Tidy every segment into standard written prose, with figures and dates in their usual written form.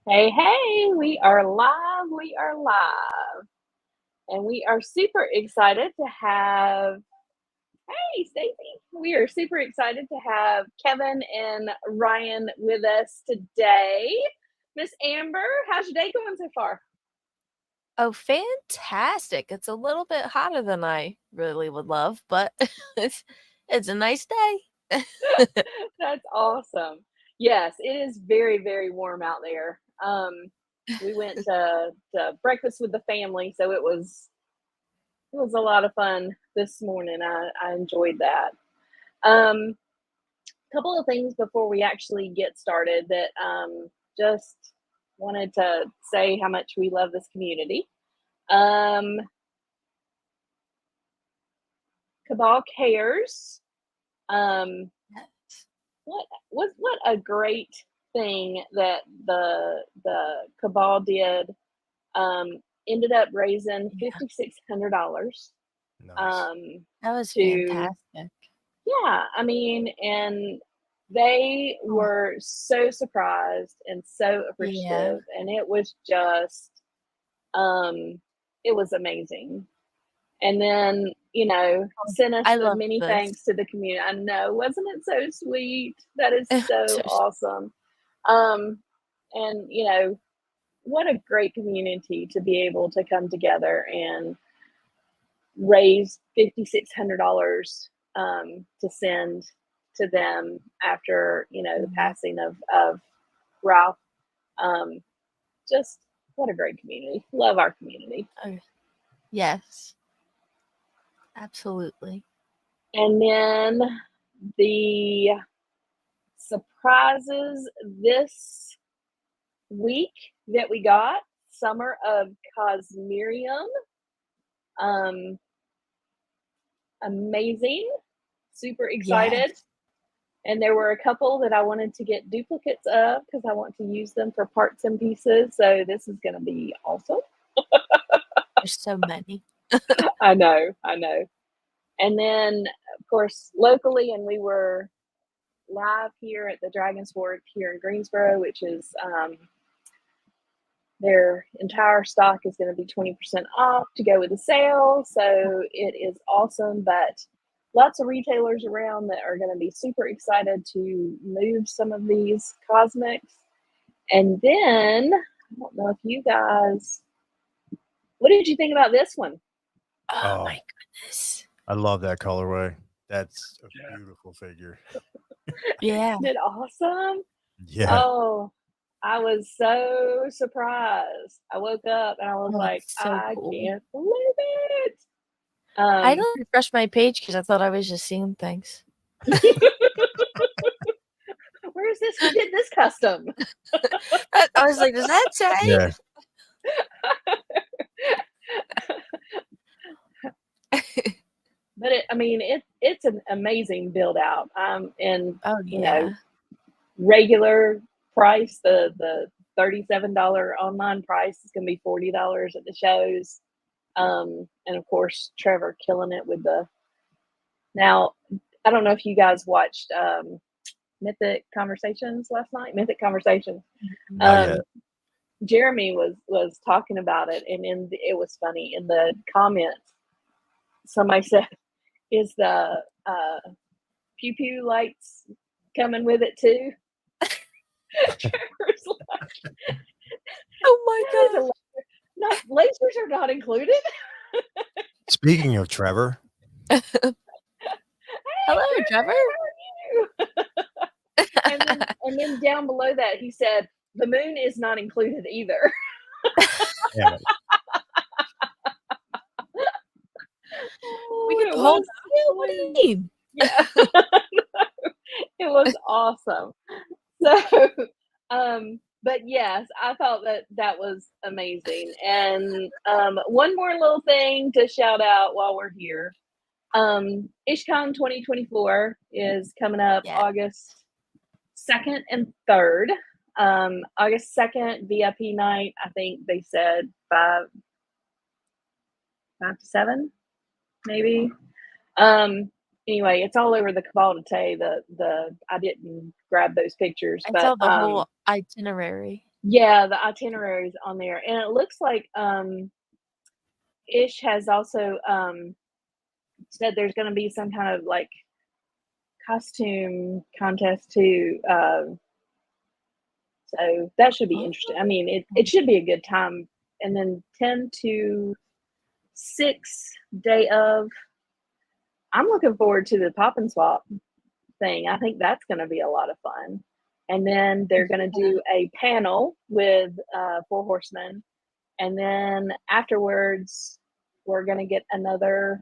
Hey, hey, we are live. We are live. And we are super excited to have, hey, Stacy, we are super excited to have Kevin and Ryan with us today. Miss Amber, how's your day going so far? Oh, fantastic. It's a little bit hotter than I really would love, but it's a nice day. That's awesome. Yes, it is very, very warm out there. We went to breakfast with the family, so it was a lot of fun this morning. I enjoyed that. Um, Couple of things before we actually get started that just wanted to say how much we love this community. Um, Cabal Cares. Um, what a great thing that the Cabal did. Um, Ended up raising Yeah, $5,600 Nice. um, that was to fantastic. yeah, I mean, and they Oh, were so surprised and so yeah. appreciative, and it was just, um, it was amazing. And then, Oh, sent us I the love many this. thanks to the community. I know, wasn't it so sweet? That is so So awesome. Um, and what a great community to be able to come together and raise $5,600 to send to them after the Mhm. passing of Ralph. Um, just what a great community. Love our community. Oh, yes, absolutely. And then the surprises this week that we got, Summer of Cosmerium. Um, Amazing. Super excited. Yes, And there were a couple that I wanted to get duplicates of because I want to use them for parts and pieces. So this is going to be awesome. there's so many. I know, I know. And then, of course, locally, and we were live here at the Dragon's Fork here in Greensboro, which is their entire stock is going to be 20% off to go with the sale. So it is awesome. But lots of retailers around that are going to be super excited to move some of these cosmetics. And then, I don't know if you guys, what did you think about this one? Oh Oh, my goodness. I love that colorway. That's a beautiful figure. Yeah. Isn't it awesome? Yeah. Oh, I was so surprised. I woke up and I was Oh, like, it's so I cool. can't believe it. I had Um, to refresh my page because I thought I was just seeing things. where is this? Who did this custom? I was like, does that say? Yeah. But I mean, it's an amazing build out. And Oh, you know, yeah. regular price, the $37 online price is going to be $40 at the shows. And of course, Trevor killing it with the now. I don't know if you guys watched Mythic Conversations last night. Mythic Conversations. Not yet. Um, Jeremy was talking about it, and it was funny in the comments. Somebody said, "Is the pew pew lights coming with it too?" Trevor's like, Oh my "That is a gosh. not lasers are not included." Speaking of Trevor, Hello, Hey, Trevor. Trevor, how are you? And then down below that he said, "The moon is not included either." damn it. We Oh, get it the whole was value? What do you hilarious. mean? Yeah, it was awesome. So, but yes, I thought that that was amazing. And one more little thing to shout out while we're here. IshCon 2024 is coming up Yeah. August 2nd and 3rd. August 2nd, VIP night, I think they said 5 to 7, maybe. Anyway, it's all over the Cabal today. The I didn't grab those pictures, I but saw the whole itinerary. Yeah, the itineraries on there, and it looks like Ish has also said there's going to be some kind of like costume contest too. So that should be Oh, interesting. I mean, it should be a good time. And then 10 to 6 day of, I'm looking forward to the pop and swap thing. I think that's going to be a lot of fun. And then they're going to yeah. do a panel with Four Horsemen. And then afterwards, we're going to get another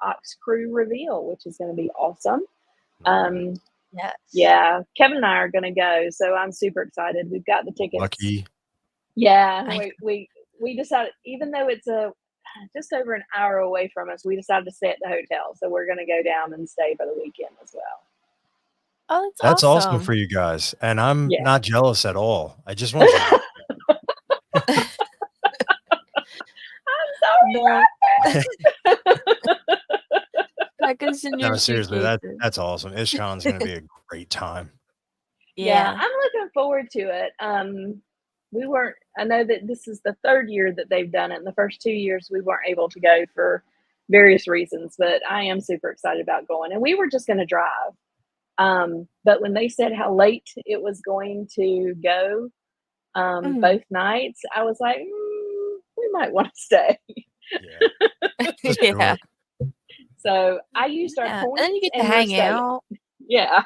Ox Crew reveal, which is going to be awesome. Nice. Yes. Yeah, Kevin and I are going to go, so I'm super excited. We've got the tickets. Lucky. Yeah, I we decided, even though it's just over an hour away from us, we decided to stay at the hotel. So we're going to go down and stay for the weekend as well. Oh, that's That's awesome awesome. for you guys. And I'm Yeah. not jealous at all. I just want you to I'm sorry. No. Crackers in No, your seriously, suitcases. that's awesome. IshCon's gonna be a great time. Yeah, Yeah. I'm looking forward to it. I know that this is the third year that they've done it. In the first 2 years, we weren't able to go for various reasons, but I am super excited about going. And we were just going to drive. But when they said how late it was going to go Mhm. both nights, I was like, we might want to stay. Yeah. Just do Yeah. it. So I used our Yeah. And then you points get to and we're hang staying. out. Yeah,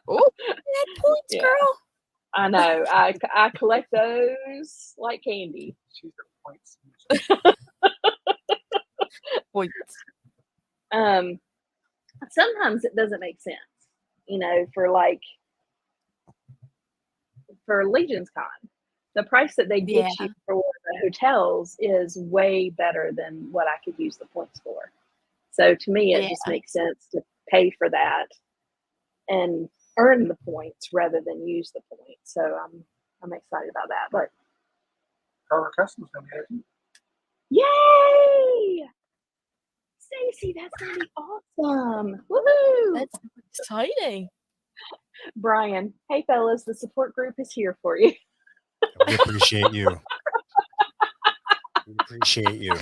Oh, you had points, yeah. girl. I know. I collect those like candy. She's the points. Points. Sometimes it doesn't make sense, for Legion's Con. The price that they Yeah. get you for the hotels is way better than what I could use the points for. So to me, it just Yeah. makes sense to pay for that and earn the points rather than use the points. So I'm excited about that. But Our customers gonna be happy. yay! Stacy, that's gonna be awesome. Woohoo! That's exciting. Brian, hey fellas, the support group is here for you. We appreciate you. We appreciate you.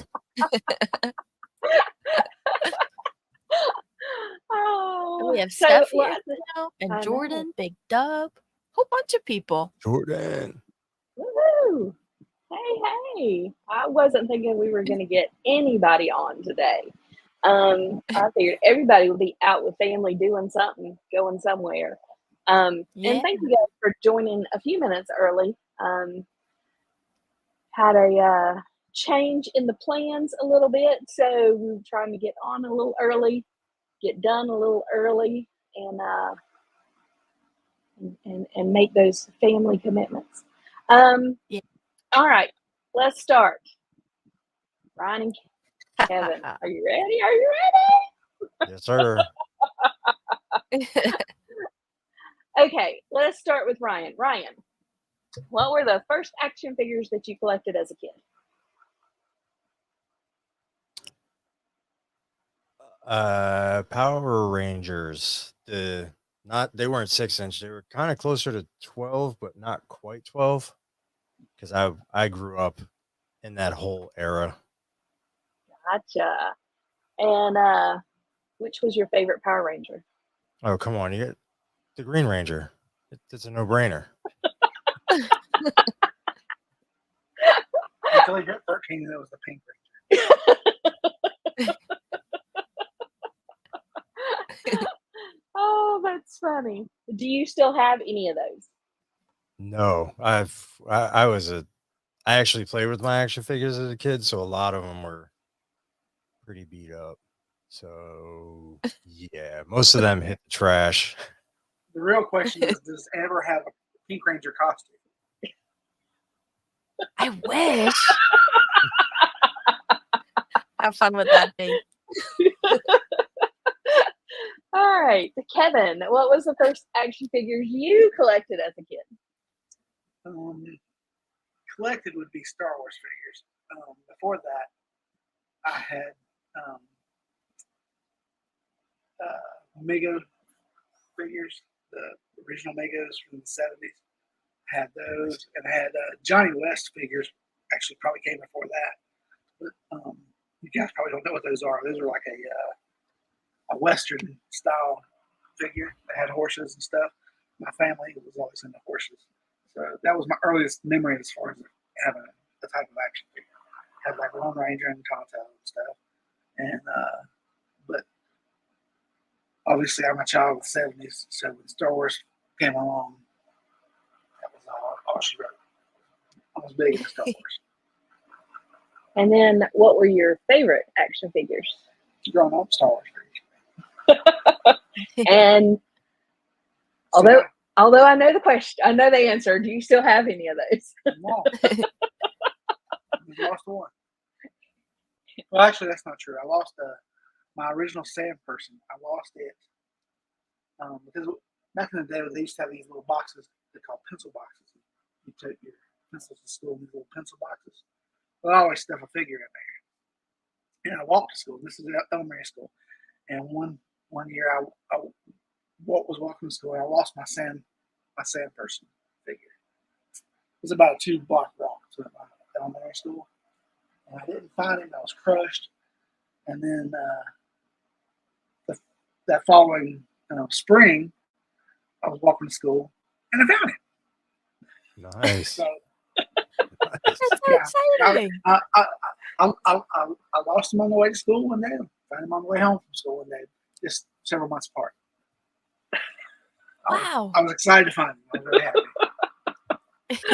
And we have So Steph here what? now, I and know. Jordan, Big Dub, whole bunch of people. Jordan. Woohoo! Hey. I wasn't thinking we were going to get anybody on today. I figured everybody would be out with family doing something, going somewhere. Yeah. And thank you guys for joining a few minutes early. Had a change in the plans a little bit, so we were trying to get on a little early, get done a little early, and make those family commitments. Yeah. All right, let's start. Ryan and Kevin, are you ready? Are you Yes, sir. ready? Okay, let's start with Ryan. Ryan, what were the first action figures that you collected as a kid? Power Rangers. They weren't 6-inch. They were kind of closer to 12, but not quite 12. Because I grew up in that whole era. Gotcha. And which was your favorite Power Ranger? Oh, come on, you get the Green Ranger. It's a no-brainer. Until you hit 13, and it was the Pink Ranger. Oh, that's funny. Do you still have any of those? No, I actually played with my action figures as a kid, so a lot of them were pretty beat up. So yeah, most of them hit the trash. The real question is, does it ever have a Pink Ranger costume? I wish. How fun would that be? All right, Kevin, what was the first action figures you collected as a kid? Collected would be Star Wars figures. Before that, I had Mego figures, the original Megos from the 70s. Had those, and I had Johnny West figures. Actually, probably came before that. But you guys probably don't know what those are. Those are like a Western style figure that had horses and stuff. My family was always into horses, so that was my earliest memory as far as having a type of action figure. Had like Lone Ranger and Tonto and stuff, and but obviously I'm a child of the '70s, so when Star Wars came along, that was all she wrote. I was big into Star Wars. And then, what were your favorite action figures? Growing up, Star Wars figures. And although I know the question, I know the answer. Do you still have any of those? No. I lost one. Well, actually, that's not true. I lost my original sand person. I lost it because back in the day, they used to have these little boxes they call pencil boxes. You take your pencils to school in these little pencil boxes. Well, I always stuff a figure in there. And I walked to school. This is elementary school. And one year, I was walking to school, and I lost my sand person figure. It was about a 2-block walk to my elementary school. And I didn't find him. I was crushed. And then that following spring, I was walking to school, and I found him. Nice. So, That's so exciting. I lost him on the way to school one day. Found him on the way home from school one day, just several months apart. Wow. I was excited to find him. I was really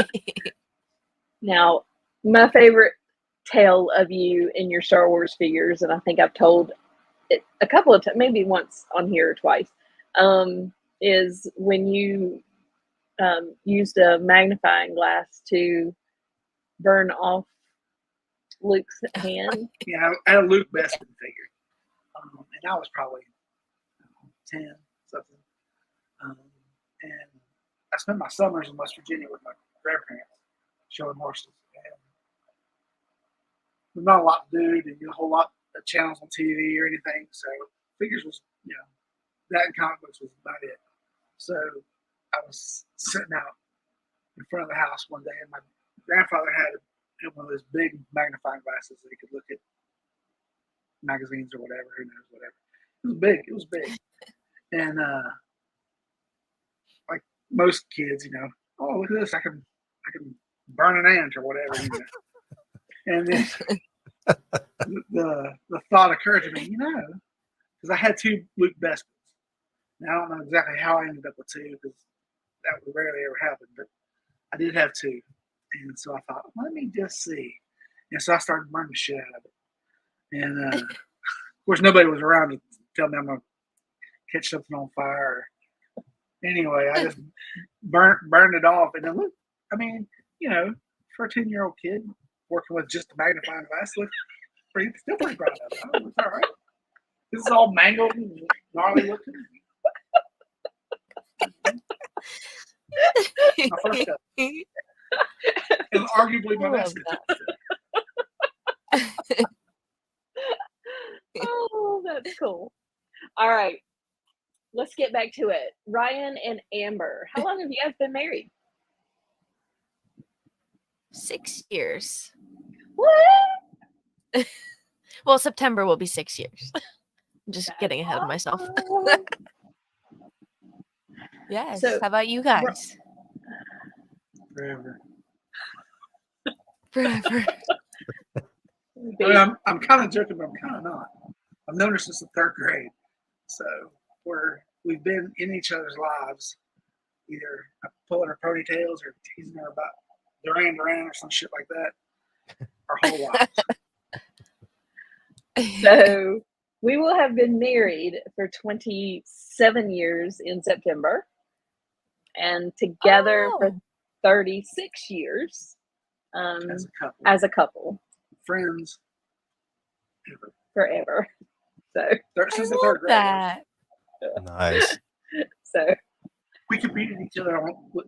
happy. Now, my favorite tale of you in your Star Wars figures, and I think I've told it a couple of times, maybe once on here or twice, is when you used a magnifying glass to burn off Luke's hand. Yeah, I had a Luke Bespin figure, and I was probably 10 something. And I spent my summers in West Virginia with my grandparents showing horses. And there's not a lot to do. Didn't get a whole lot of channels on TV or anything. So figures was, that and comic books was about it. So I was sitting out in front of the house one day, and my grandfather had one of those big magnifying glasses that he could look at magazines or whatever. Who knows, whatever. It was big. It was big. And like most kids, oh, look at this! I can burn an ant or whatever. And then the thought occurred to me, because I had 2 Luke Bespins. Now I don't know exactly how I ended up with 2, because that would rarely ever happen, but I did have 2. And so I thought, let me just see. And so I started burning the shit out of it. And of course, nobody was around to tell me I'm going to catch something on fire. Anyway, I just burned it off. And then look, for a 10-year-old kid working with just a magnifying glass, look still pretty proud of it. Oh, it's all right. This is all mangled and gnarly looking. My first step. And arguably my best. Oh, that's cool. All right. Let's get back to it. Ryan and Amber, how long have you guys been married? 6 years. What? Well, September will be 6 years. I'm just getting ahead of myself. Yes. So, how about you guys? Forever. Forever. I'm kind of joking, but I'm kind of not. I've known her since the 3rd grade. So we've been in each other's lives, either pulling her ponytails or teasing her about Duran Duran or some shit like that, our whole lives. So we will have been married for 27 years in September, and together for 36 years as a couple. Friends. Forever. So since I the love 3rd grade. that. Nice. So we competed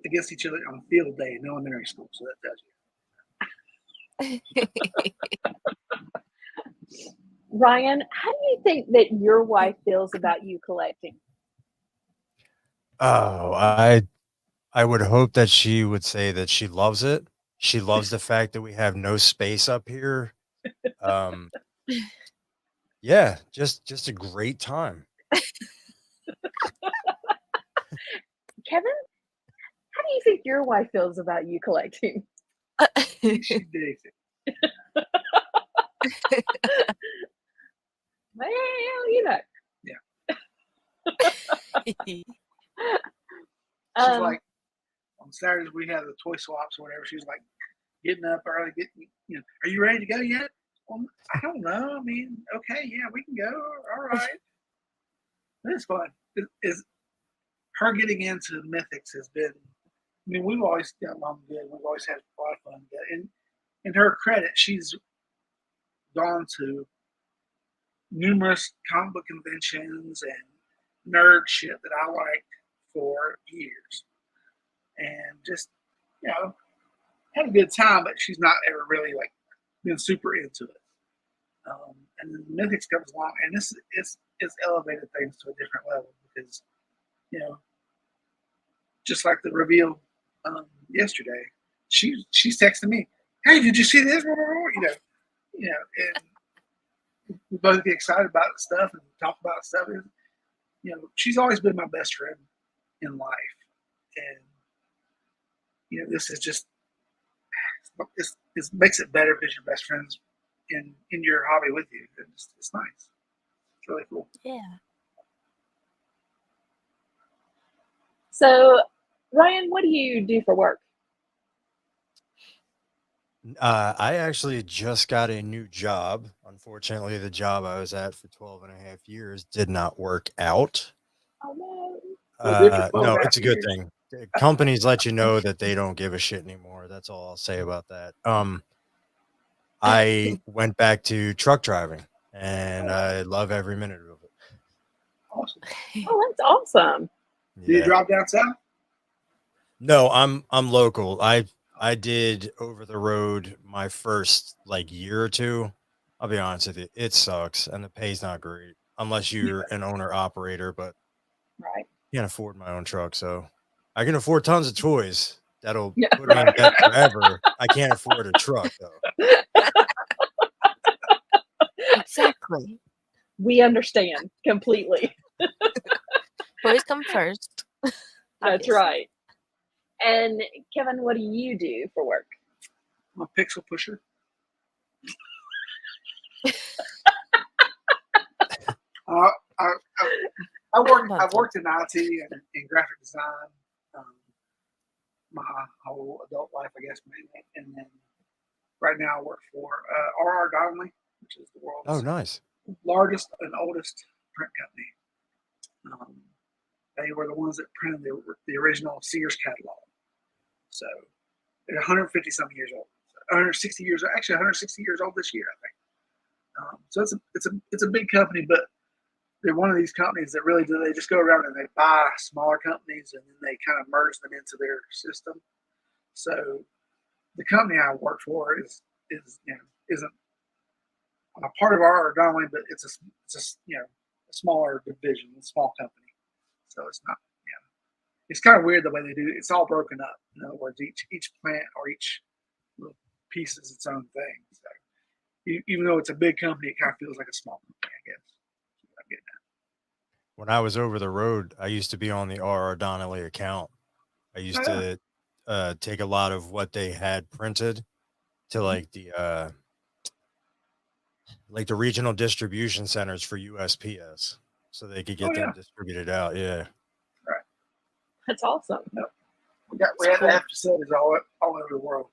against each other on field day in elementary school, so that tells you. Ryan, how do you think that your wife feels about you collecting? Oh, I I would hope that she would say that she loves it. She loves the fact that we have no space up here. Um, yeah, just a great time. Kevin, how do you think your wife feels about you collecting? She digs it. Well, you know. She's Um, like, on Saturdays we have the toy swaps or whatever. She's like getting up early, are you ready to go yet? Well, I don't know. I mean, okay, yeah, we can go. All right. It's fun. Is her getting into mythics has been. I mean, we've always got along good. We've always had a lot of fun. And in her credit, she's gone to numerous comic book conventions and nerd shit that I like for years, and just had a good time. But she's not ever really like been super into it. And then Mythics comes along, and it's elevated things to a different level because you know, just like the reveal yesterday, she's texting me, "Hey, did you see this?" And we both get excited about stuff and talk about stuff. And, she's always been my best friend in life, and this is just it makes it better because your best friends in your hobby with you. It's nice. It's really cool. Yeah. So, Ryan, what do you do for work? I actually just got a new job. Unfortunately, the job I was at for 12 and a half years did not work out. Oh no. No, it's a good thing. Companies let you know that they don't give a shit anymore. That's all I'll say about that. I went back to truck driving, and I love every minute of it. Awesome. Oh, that's awesome. Do you drive down south? No, I'm local. I did over the road my first year or two. I'll be honest with you, it sucks and the pay's not great unless you're an owner operator, but Right. can't afford my own truck, so I can afford tons of toys that'll Yeah. put me in debt forever. I can't afford a truck though. Exactly. We understand completely. Toys come first. That's Obviously. right. And Kevin, what do you do for work? I'm a pixel pusher. I've worked in IT and in graphic design my whole adult life, I guess, mainly. And then right now I work for R.R. Donnelley, which is the world's largest and oldest print company. They were the ones that printed the original Sears catalog. So they're 150 some years old. 160 years, actually 160 years old this year, I think. So it's a big company, but they're one of these companies that really do. They just go around and they buy smaller companies and then they kind of merge them into their system. So the company I work for isn't a part of our Donnelly, but it's a smaller division, a small company. So it's not. It's kind of weird the way they do it. It's all broken up. In other words, each plant or each little piece is its own thing. So even though it's a big company, it kind of feels like a small company, I guess. I'm getting that. When I was over the road, I used to be on the R.R. Donnellly account. I used to take a lot of what they had printed to the regional distribution centers for USPS, so they could get them distributed out. Yeah, right. That's awesome. Yep. We had facilities all over the world.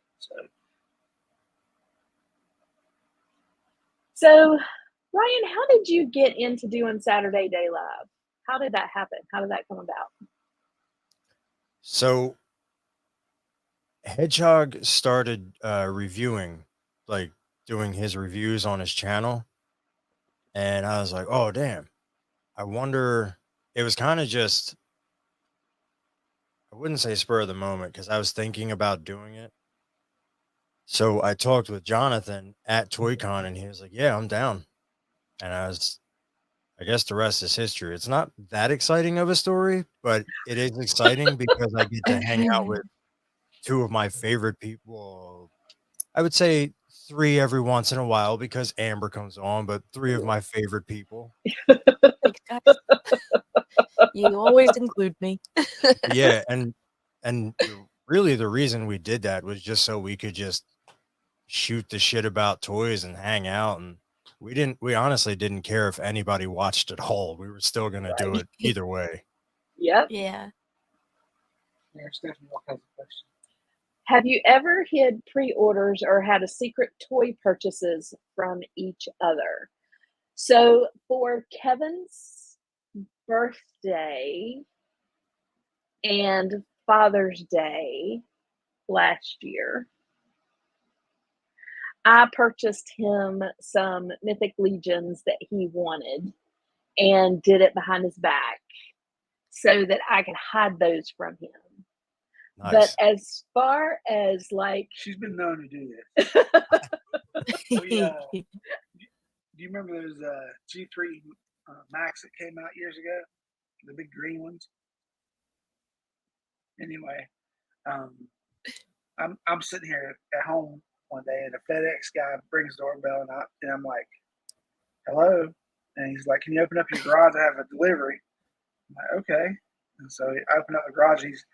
So, Ryan, how did you get into doing Saturday Day Live? How did that happen? How did that come about? So Hedgehog started reviewing, doing his reviews on his channel. And I was like, oh, damn. I wonder, it was kind of just, I wouldn't say spur of the moment because I was thinking about doing it. So I talked with Jonathan at ToyCon and he was like, yeah, I'm down. And I I guess the rest is history. It's not that exciting of a story, but it is exciting because I get to hang out with two of my favorite people. I would say three every once in a while because Amber comes on, but three of my favorite people. Thanks, guys. You always include me. Yeah, and really the reason we did that was just so we could just shoot the shit about toys and hang out, and we honestly didn't care if anybody watched at all. We were still gonna do Right. it either way. Yep. Yeah. There's definitely all kinds of questions. Have you ever hid pre-orders or had a secret toy purchases from each other? So for Kevin's birthday and Father's Day last year, I purchased him some Mythic Legions that he wanted and did it behind his back so that I could hide those from him. But Nice. as far as like, She's been known to do this. Do you remember those G3 Max that came out years ago? The big green ones? Anyway, I'm sitting here at home one day, and a FedEx guy brings the doorbell, and I'm like, hello? And he's like, can you open up your garage? I have a delivery. I'm like, okay. And so I open up the garage, he's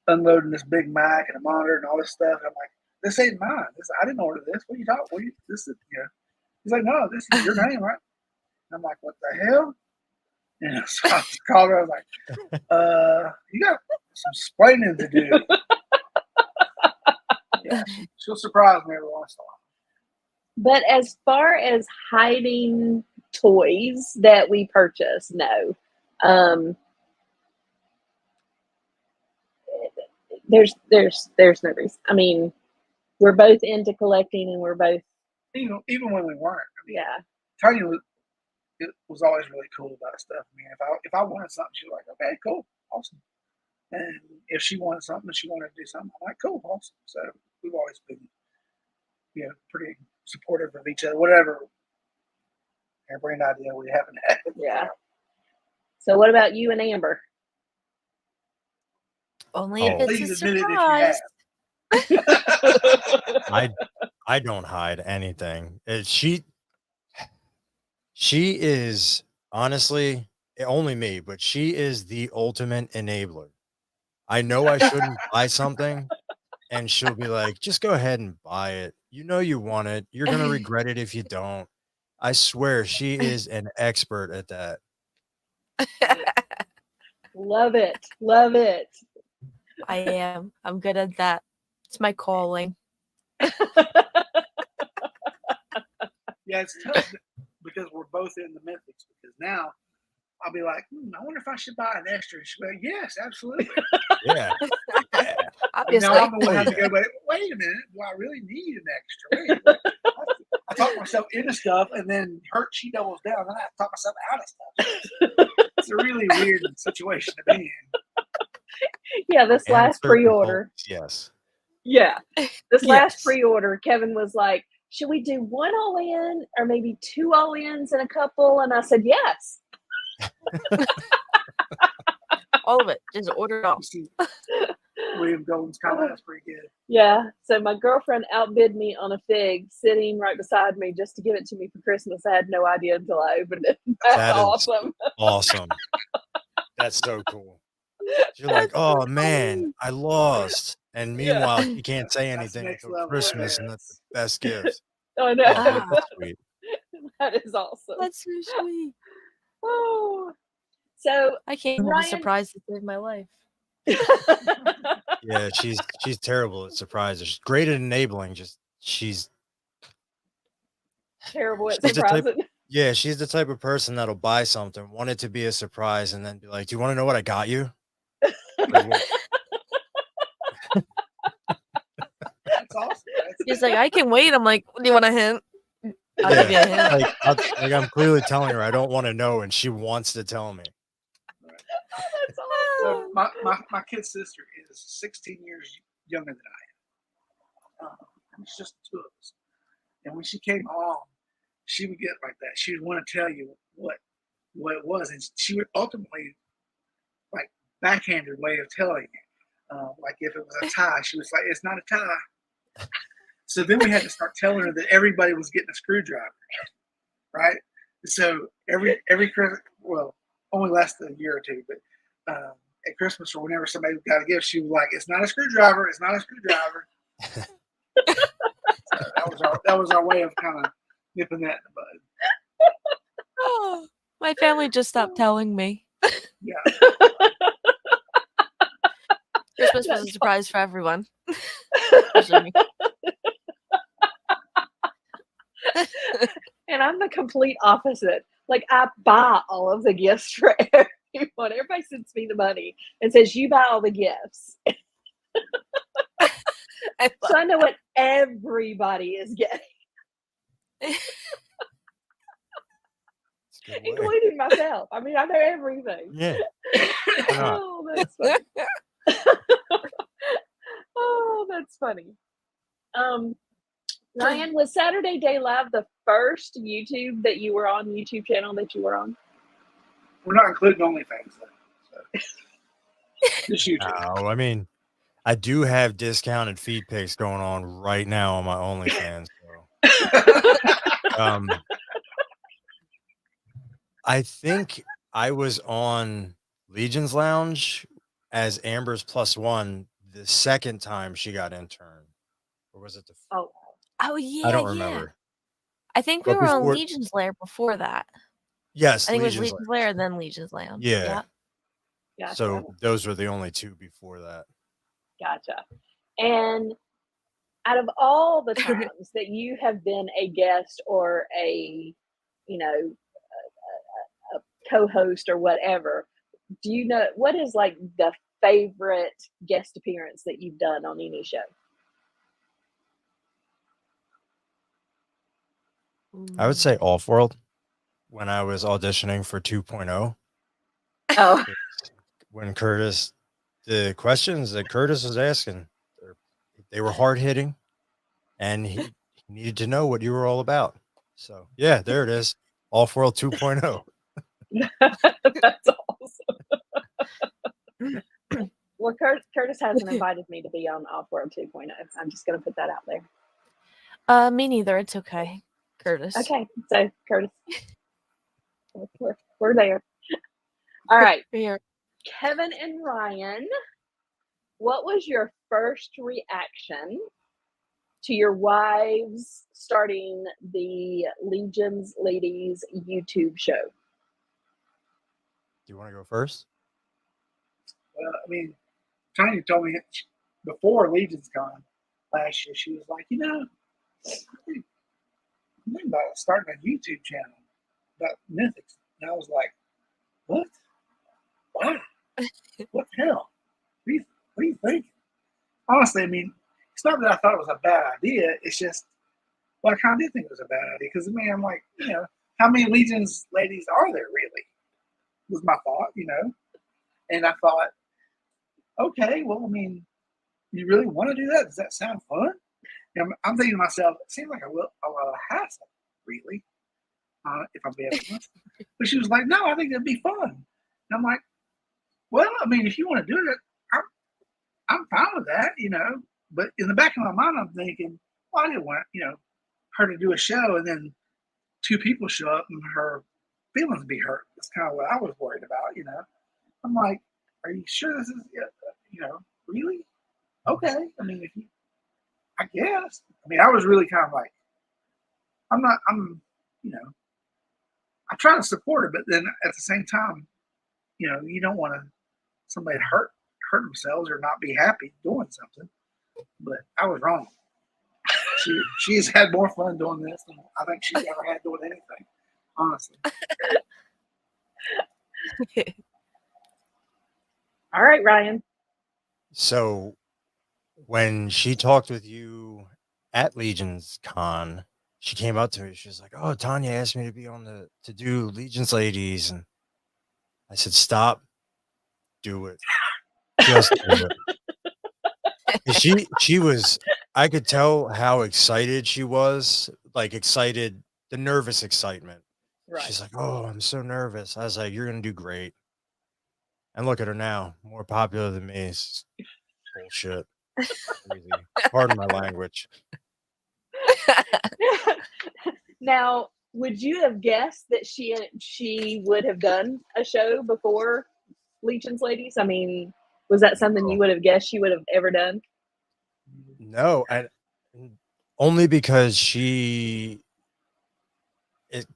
unloading this big Mac and a monitor and all this stuff. And I'm like, this ain't mine. I didn't order this. What are you talking? This is, He's like, no, this is your name, right? And I'm like, what the hell? And so I called her. I was like, you got some explaining to do. Yeah, she'll surprise me every once in a while. but as far as hiding toys that we purchase, no. There's no reason. I mean, we're both into collecting, and we're both even when we weren't. I mean, yeah. Tanya was always really cool about stuff. I mean, if I wanted something, she was like, okay, cool, awesome. And if she wanted something, she wanted to do something, I'm like, cool, awesome. So we've always been, pretty supportive of each other. Whatever brain idea we haven't had. Yeah. So what about you and Amber? Only if Please it's a admit it if you surprise. have. I don't hide anything. She is honestly only me, but she is the ultimate enabler. I know I shouldn't buy something, and she'll be like, just go ahead and buy it. You know you want it. You're gonna regret it if you don't. I swear she is an expert at that. Love it. Love it. I am. I'm good at that. It's my calling. Yeah, it's tough because we're both in the Mythics. Because now I'll be like, I wonder if I should buy an extra. And she'll be like, yes, absolutely. Yeah. Yeah. Obviously. Now I'm the one who has to go, but wait a minute, do I really need an extra? I talk myself into stuff, and then she doubles down, and then I have to talk myself out of stuff. It's a really weird situation to be in. Yeah, this last pre-order. Yes. Yeah. This last Yes. pre-order, Kevin was like, should we do one all-in or maybe two all-ins and a couple? And I said, yes. All of it. Just order it all. William Golden's comment, that's pretty good. Yeah. So my girlfriend outbid me on a fig sitting right beside me just to give it to me for Christmas. I had no idea until I opened it. That's awesome. Awesome. That's so cool. You're like, oh man, I lost. And meanwhile, you can't say anything until Christmas, and that's the best gift. I know. Oh, that's sweet. That is awesome. That's so sweet. Oh. So I can't have a surprise to save my life. Yeah, she's terrible at surprises. She's great at enabling. She's terrible at she's the type- surprising. Yeah, she's the type of person that'll buy something, want it to be a surprise, and then be like, "Do you want to know what I got you?" Like, what? That's awesome. He's like, I can wait. I'm like, do you want a hint? I'll give you a hint. Like I'm clearly telling her I don't want to know, and she wants to tell me. That's awesome. So my kid's sister is 16 years younger than I am. It's just the two of us. And when she came along, she would get like that. She would want to tell you what what it was, and she would ultimately like backhanded way of telling it. Like if it was a tie, she was like, "It's not a tie." So then we had to start telling her that everybody was getting a screwdriver, right? So every Christmas, well, only lasted a year or two, but at Christmas or whenever somebody got a gift, she was like, "It's not a screwdriver. It's not a screwdriver." So that was our way of kind of nipping that in the bud. Oh, my family just stopped telling me. Yeah. Christmas was a surprise for everyone. Especially me. And I'm the complete opposite. Like I buy all of the gifts for everyone. Everybody sends me the money and says, "You buy all the gifts." So I know what everybody is getting, including myself. I mean, I know everything. Yeah. Oh, that's funny. Oh, that's funny. Ryan, was Saturday Day Live the first YouTube channel that you were on? We're not including OnlyFans though. So. Just YouTube. No, I mean, I do have discounted feed pics going on right now on my OnlyFans. So. I think I was on Legion's Lounge as Amber's +1 the second time she got interned. Or was it the Oh yeah. I don't remember. I think we But were on before- Legion's Lair before that. Yes, I think it was Legion's Legion's Lair and then Legion's Lounge. Yeah. Gotcha. So those were the only two before that. Gotcha. And out of all the times that you have been a guest or a co-host or whatever, do you know what is like the favorite guest appearance that you've done on any show? I would say Off World when I was auditioning for 2.0. Oh, when the questions that Curtis was asking, they were hard hitting, and he needed to know what you were all about. So yeah, there it is, Off World 2.0. that's awesome. Well, Curtis hasn't invited me to be on Off World 2.0. I'm just going to put that out there. Me neither. It's okay, Curtis. Okay, so Curtis, we're there. All right, Here. Kevin and Ryan, what was your first reaction to your wives starting the Legion's Ladies YouTube show? Do you want to go first? Well, I mean, Tanya told me before Legion's Con last year, she was like, I'm thinking about starting a YouTube channel about mythics. And I was like, what? Why? What the hell? What are you thinking? Honestly, I mean, it's not that I thought it was a bad idea. It's just, well, I kind of did think it was a bad idea because, I mean, I'm like, how many Legion's ladies are there really? Was my thought, And I thought, okay, well, I mean, you really want to do that? Does that sound fun? And I'm thinking to myself, it seems like a lot of hassle, really, if I'm being honest. But she was like, no, I think it'd be fun. And I'm like, well, I mean, if you want to do it, I'm fine with that, But in the back of my mind, I'm thinking, well, I didn't want, her to do a show and then two people show up and her feelings be hurt. That's kind of what I was worried about, I'm like, are you sure this is, really? Okay. I mean, I guess. I mean, I was really kind of like, I'm trying to support her, but then at the same time, you don't want somebody to hurt themselves or not be happy doing something. But I was wrong. She's had more fun doing this than I think she's ever had doing anything, honestly. All right, Ryan. So when she talked with you at Legion's Con, she came up to me. She was like, "Oh, Tanya asked me to be to do Legion's Ladies," and I said, "Stop, do it, just do it." She was. I could tell how excited she was, like excited, the nervous excitement. She's like, "Oh, I'm so nervous." I was like, "You're gonna do great." And look at her now, more popular than me. It's bullshit. Crazy. Pardon my language. Now, would you have guessed that she would have done a show before Legion's Ladies? I mean, was that something you would have guessed she would have ever done? No, only because it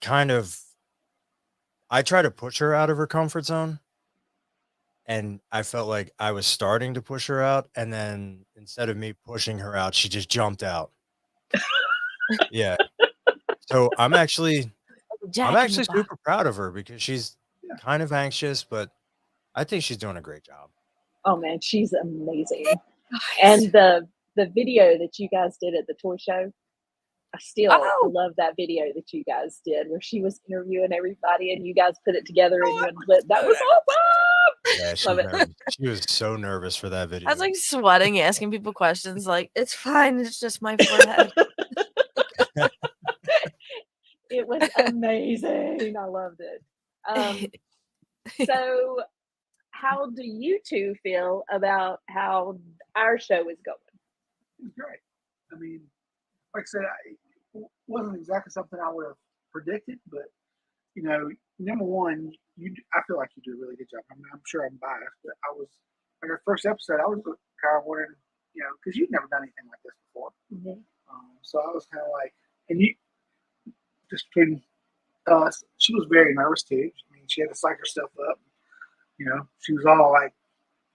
kind of, I try to push her out of her comfort zone, and I felt like I was starting to push her out, and then instead of me pushing her out, she just jumped out. Yeah. So I'm actually super proud of her because she's kind of anxious, but I think she's doing a great job. Oh man, she's amazing. Nice. And the video that you guys did at the toy show, I still love that video that you guys did where she was interviewing everybody and you guys put it together in one clip. That was awesome. Yeah, she was so nervous for that video. I was like sweating, asking people questions. Like, it's fine. It's just my forehead. It was amazing. I loved it. So, how do you two feel about how our show is going? It's great. I mean, like I said, it wasn't exactly something I would have predicted, but you know, number one, I feel like you do a really good job. I mean, I'm sure I'm biased, but I was like our first episode. I was kind of wondering, you know, because you've never done anything like this before. Mm-hmm. So I was kind of like, and you just between us, she was very nervous too. I mean, she had to psych herself up. You know, she was all like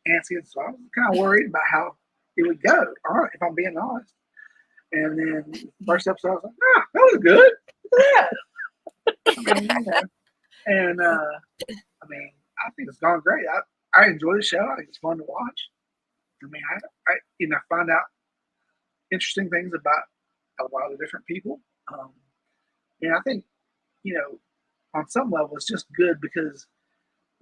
antsy, and so I was kind of worried about how it would go. All right, if I'm being honest. And then first episode, I was like, that was good. Look at that. I mean, you know, and I mean, I think it's gone great. I enjoy the show. I think it's fun to watch. I mean, I you know, find out interesting things about a lot of different people. And I think, you know, on some level, it's just good because,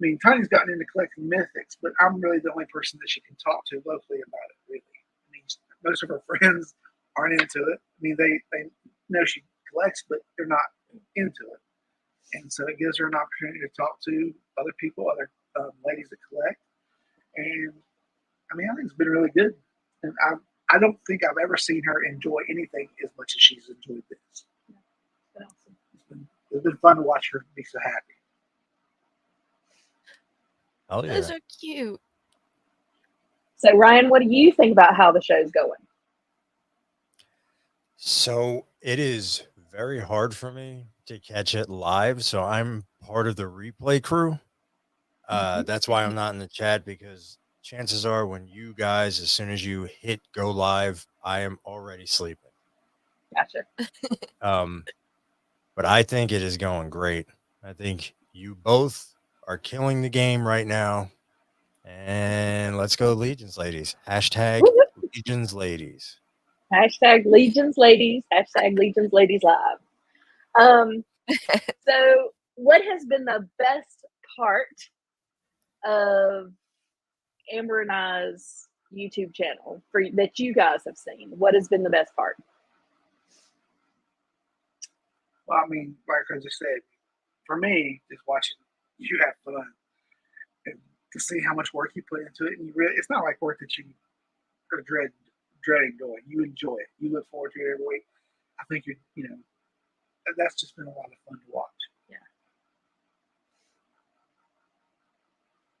I mean, Tiny's gotten into collecting mythics, but I'm really the only person that she can talk to locally about it, really. I mean, most of her friends aren't into it. I mean, they know she collects, but they're not into it. And so it gives her an opportunity to talk to other people, other ladies that collect. And I mean, I think it's been really good. And I don't think I've ever seen her enjoy anything as much as she's enjoyed this. Yeah, awesome. It's been fun to watch her be so happy. Oh yeah. Those are cute. So Ryan, what do you think about how the show's going? So it is very hard for me to catch it live. So I'm part of the replay crew. That's why I'm not in the chat, because chances are when you guys, as soon as you hit go live, I am already sleeping. Gotcha. But I think it is going great. I think you both are killing the game right now. And let's go Legions Ladies. Hashtag Legions Ladies. Hashtag Legions Ladies. Hashtag Legions Ladies Live. So what has been the best part of Amber and I's YouTube channel that you guys have seen? What has been the best part? Well, I mean, like I just said, for me, just watching you have fun and to see how much work you put into it, and you really—it's not like work that you are dreading doing. You enjoy it. You look forward to it every week. I think you know, that's just been a lot of fun to watch. Yeah.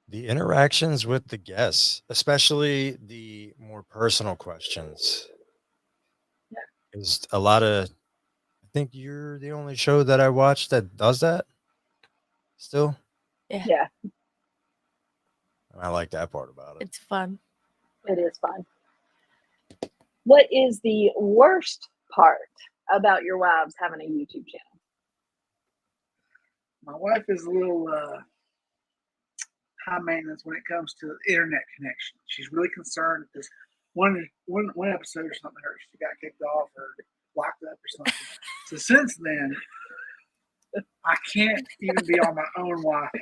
The interactions with the guests, especially the more personal questions, is a lot of. I think you're the only show that I watch that does that. Still, Yeah. I like that part about it. It's fun. It is fun. What is the worst part about your wives having a YouTube channel? My wife is a little high maintenance when it comes to internet connection. She's really concerned because one episode or something hurt. She got kicked off or locked up or something. So since then, I can't even be on my own Wi-Fi,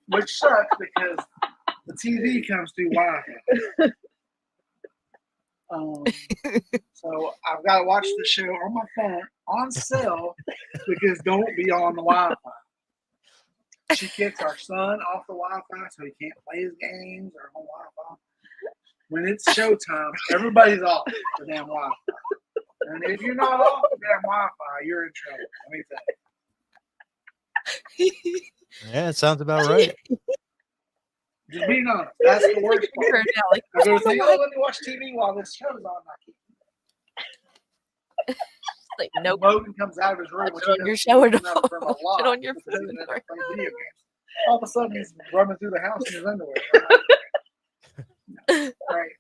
which sucks because the TV comes through Wi-Fi. So I've got to watch the show on my phone on cell because don't be on the Wi-Fi. She kicks our son off the Wi-Fi so he can't play his games or on Wi-Fi. When it's showtime, everybody's off the damn Wi-Fi. And if you're not off the damn Wi-Fi, you're in trouble. Let me tell you. Yeah, it sounds about right. Just being honest. That's the worst part. Like, I go say, oh, let me watch TV while this show's on. like, nope. Logan comes out of his room. Watch it on your shower door. Watch it on your phone. phone. Video games. All of a sudden, he's running through the house in his underwear. Right.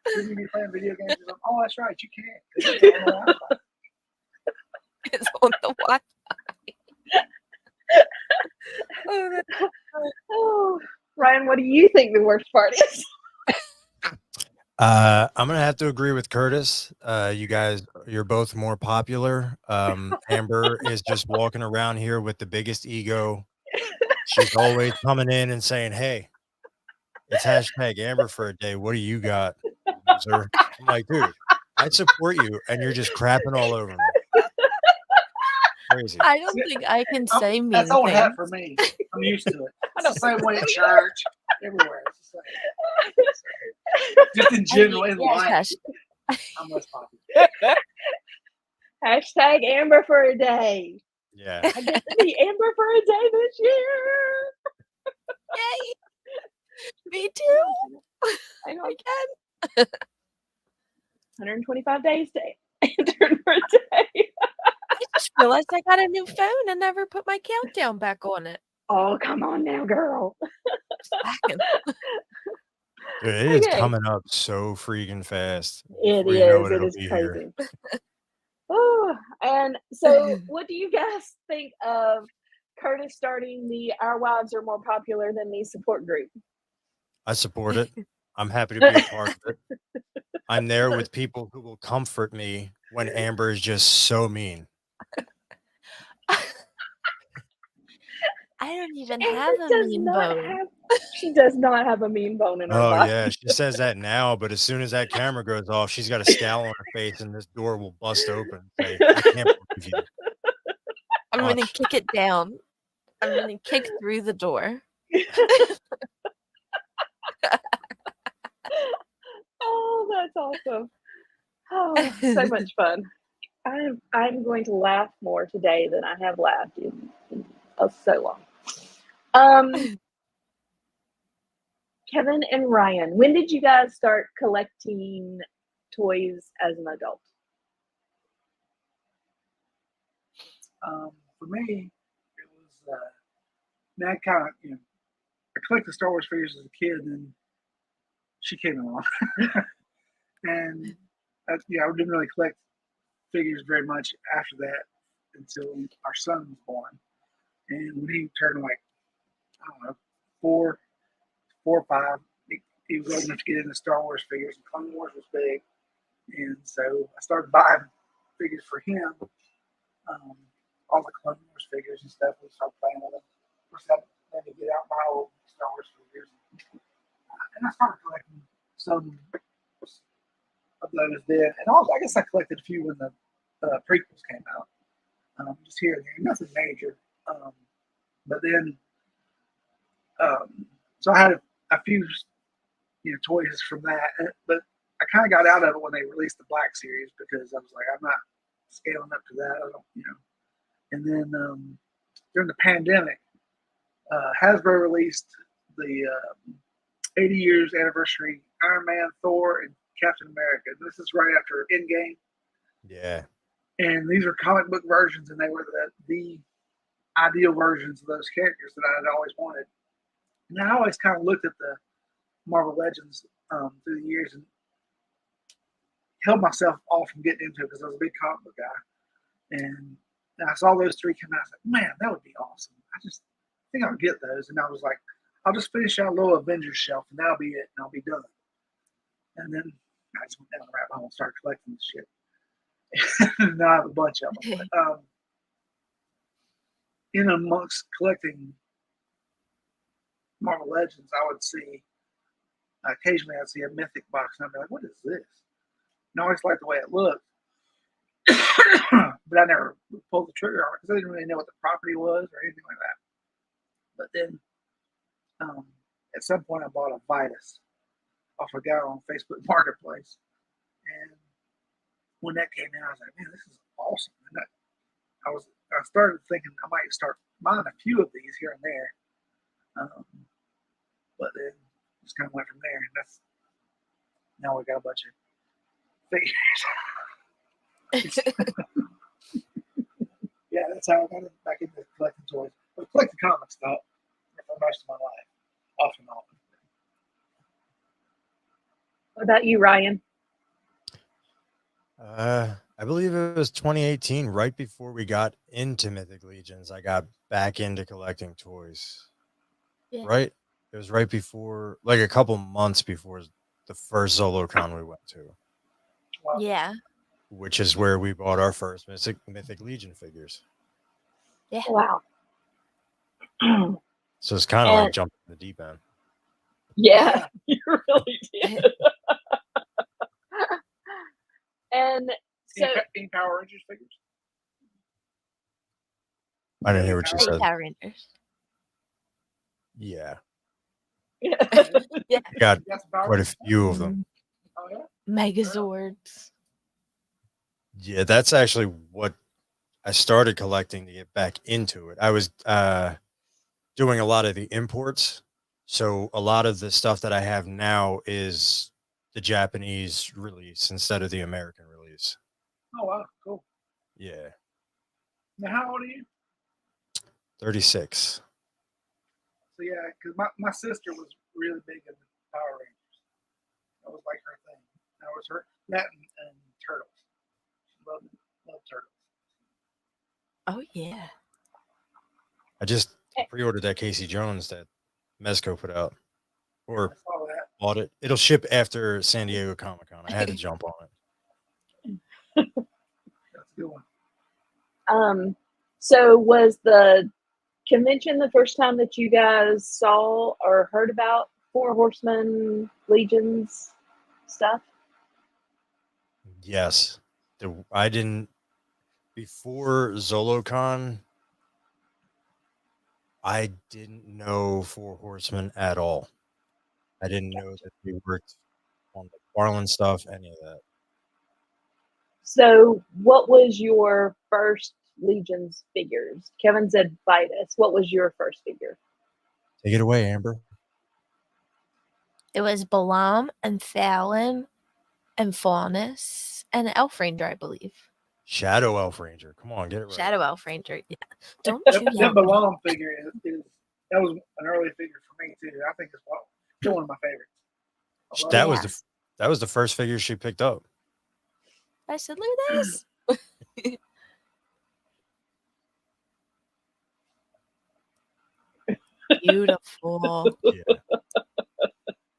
Shouldn't you be playing video games? Like, oh, that's right. You can't. It's on the Wi-Fi. Oh, Ryan, what do you think the worst part is? I'm gonna have to agree with Curtis. You guys, you're both more popular. Amber is just walking around here with the biggest ego. She's always coming in and saying, "Hey, it's hashtag Amber for a day. What do you got, loser?" I'm like, dude, I support you, and you're just crapping all over me. Crazy. I don't think I can say mean That's old things. hat for me. I'm used to it. It's the same way at church, everywhere. It's the same. Just in general, in life, I'm less popular. Hashtag Amber for a day. Yeah. I get to be Amber for a day this year. Yay! Me too. I know. Again. 125 days to enter for a day. I just realized I got a new phone and never put my countdown back on it. Oh, come on now, girl. Slacking. Dude, it is Okay. coming up so freaking fast. It Before you know is. It it'll is be here. crazy. Oh, and so what do you guys think of Curtis starting the Our Wives Are More Popular Than Me support group? I support it. I'm happy to be a part of it. I'm there with people who will comfort me when Amber is just so mean. I don't even Amber have a does mean not bone. have. She does not have a mean bone in her Oh body. yeah, she says that now, but as soon as that camera goes off, she's got a scowl on her face, and this door will bust open and say, "I can't believe you." I'm going to Watch. kick it down. I'm going to kick through the door. Oh, that's awesome. Oh, so much fun. I'm going to laugh more today than I have laughed in so long. Kevin and Ryan, when did you guys start collecting toys as an adult? For me, it was that kind of, I collected Star Wars figures as a kid, and then she came along. And I didn't really collect figures very much after that until our son was born. And when he turned like, I don't know, 4 or 5, he was old enough to get into Star Wars figures, and Clone Wars was big. And so I started buying figures for him, all the Clone Wars figures and stuff. We started playing with them. Of course, I had to get out my old Star Wars figures. And I started collecting some of those then. And also, I guess I collected a few when the prequels came out. Just here and there. Nothing major. But then, so I had a few toys from that. But I kind of got out of it when they released the Black Series because I was like, I'm not scaling up to that. I don't. And then during the pandemic, Hasbro released the 80 years anniversary Iron Man, Thor, and Captain America. This is right after Endgame. Yeah. And these were comic book versions, and they were the ideal versions of those characters that I had always wanted. And I always kind of looked at the Marvel Legends through the years and held myself off from getting into it because I was a big comic book guy. And I saw those 3 come out. I was like, man, that would be awesome. I just think I'll get those. And I was like, I'll just finish out a little Avengers shelf, and that'll be it, and I'll be done. And then I just went down the rabbit hole and started collecting this shit. Now I have a bunch of them. But, in amongst collecting Marvel Legends, I would see occasionally I'd see a mythic box and I'd be like, what is this? And I always liked the way it looked. But I never pulled the trigger on it because I didn't really know what the property was or anything like that. But then at some point I bought a Vitus off a guy on Facebook Marketplace. And when that came in, I was like, man, this is awesome. And I started thinking I might start buying a few of these here and there. But then just kind of went from there. And now we got a bunch of figures. Yeah, that's how I got back into collecting toys. I collected comics though for most of my life, off and on. What about you, Ryan? I believe it was 2018, right before we got into Mythic Legions. I got back into collecting toys. Yeah. Right? It was right before, like a couple months before the first ZoloCon we went to. Wow. Yeah. Which is where we bought our first Mythic Legion figures. Yeah. Wow. So it's kind of like jumping in the deep end. Yeah, you really did. And so, any Power Rangers figures? I didn't hear what you said. Power Rangers. Yeah. yeah. Yeah. I got quite a few of them. Oh, yeah? Megazords. Yeah, that's actually what I started collecting to get back into it. I was doing a lot of the imports. So a lot of the stuff that I have now is the Japanese release instead of the American release. Oh, wow, cool. Yeah. Now, how old are you? 36. So, yeah, because my sister was really big into Power Rangers. That was like her thing. That was her, that and Turtles. She loved Turtles. Oh yeah. I just pre-ordered that Casey Jones that Mezco put out. Or I saw that. bought it. It'll ship after San Diego Comic-Con. I had to jump on it. That's a good one. So was the convention the first time that you guys saw or heard about Four Horsemen Legions stuff? Yes. I didn't before ZoloCon. I didn't know Four Horsemen at all. I didn't know that they worked on the Farland stuff, any of that. So what was your first Legions figures? Kevin said Vitus. What was your first figure? Take it away, Amber. It was Balaam and Fallon and Faunus and Elf Ranger, I believe. Shadow Elf Ranger. Come on, get it right. Shadow Elf Ranger. Yeah. Don't That you yell. Balaam figure that was an early figure for me too. I think it's still one of my favorites. That was the first figure she picked up. I said, look at this. Beautiful. Yeah.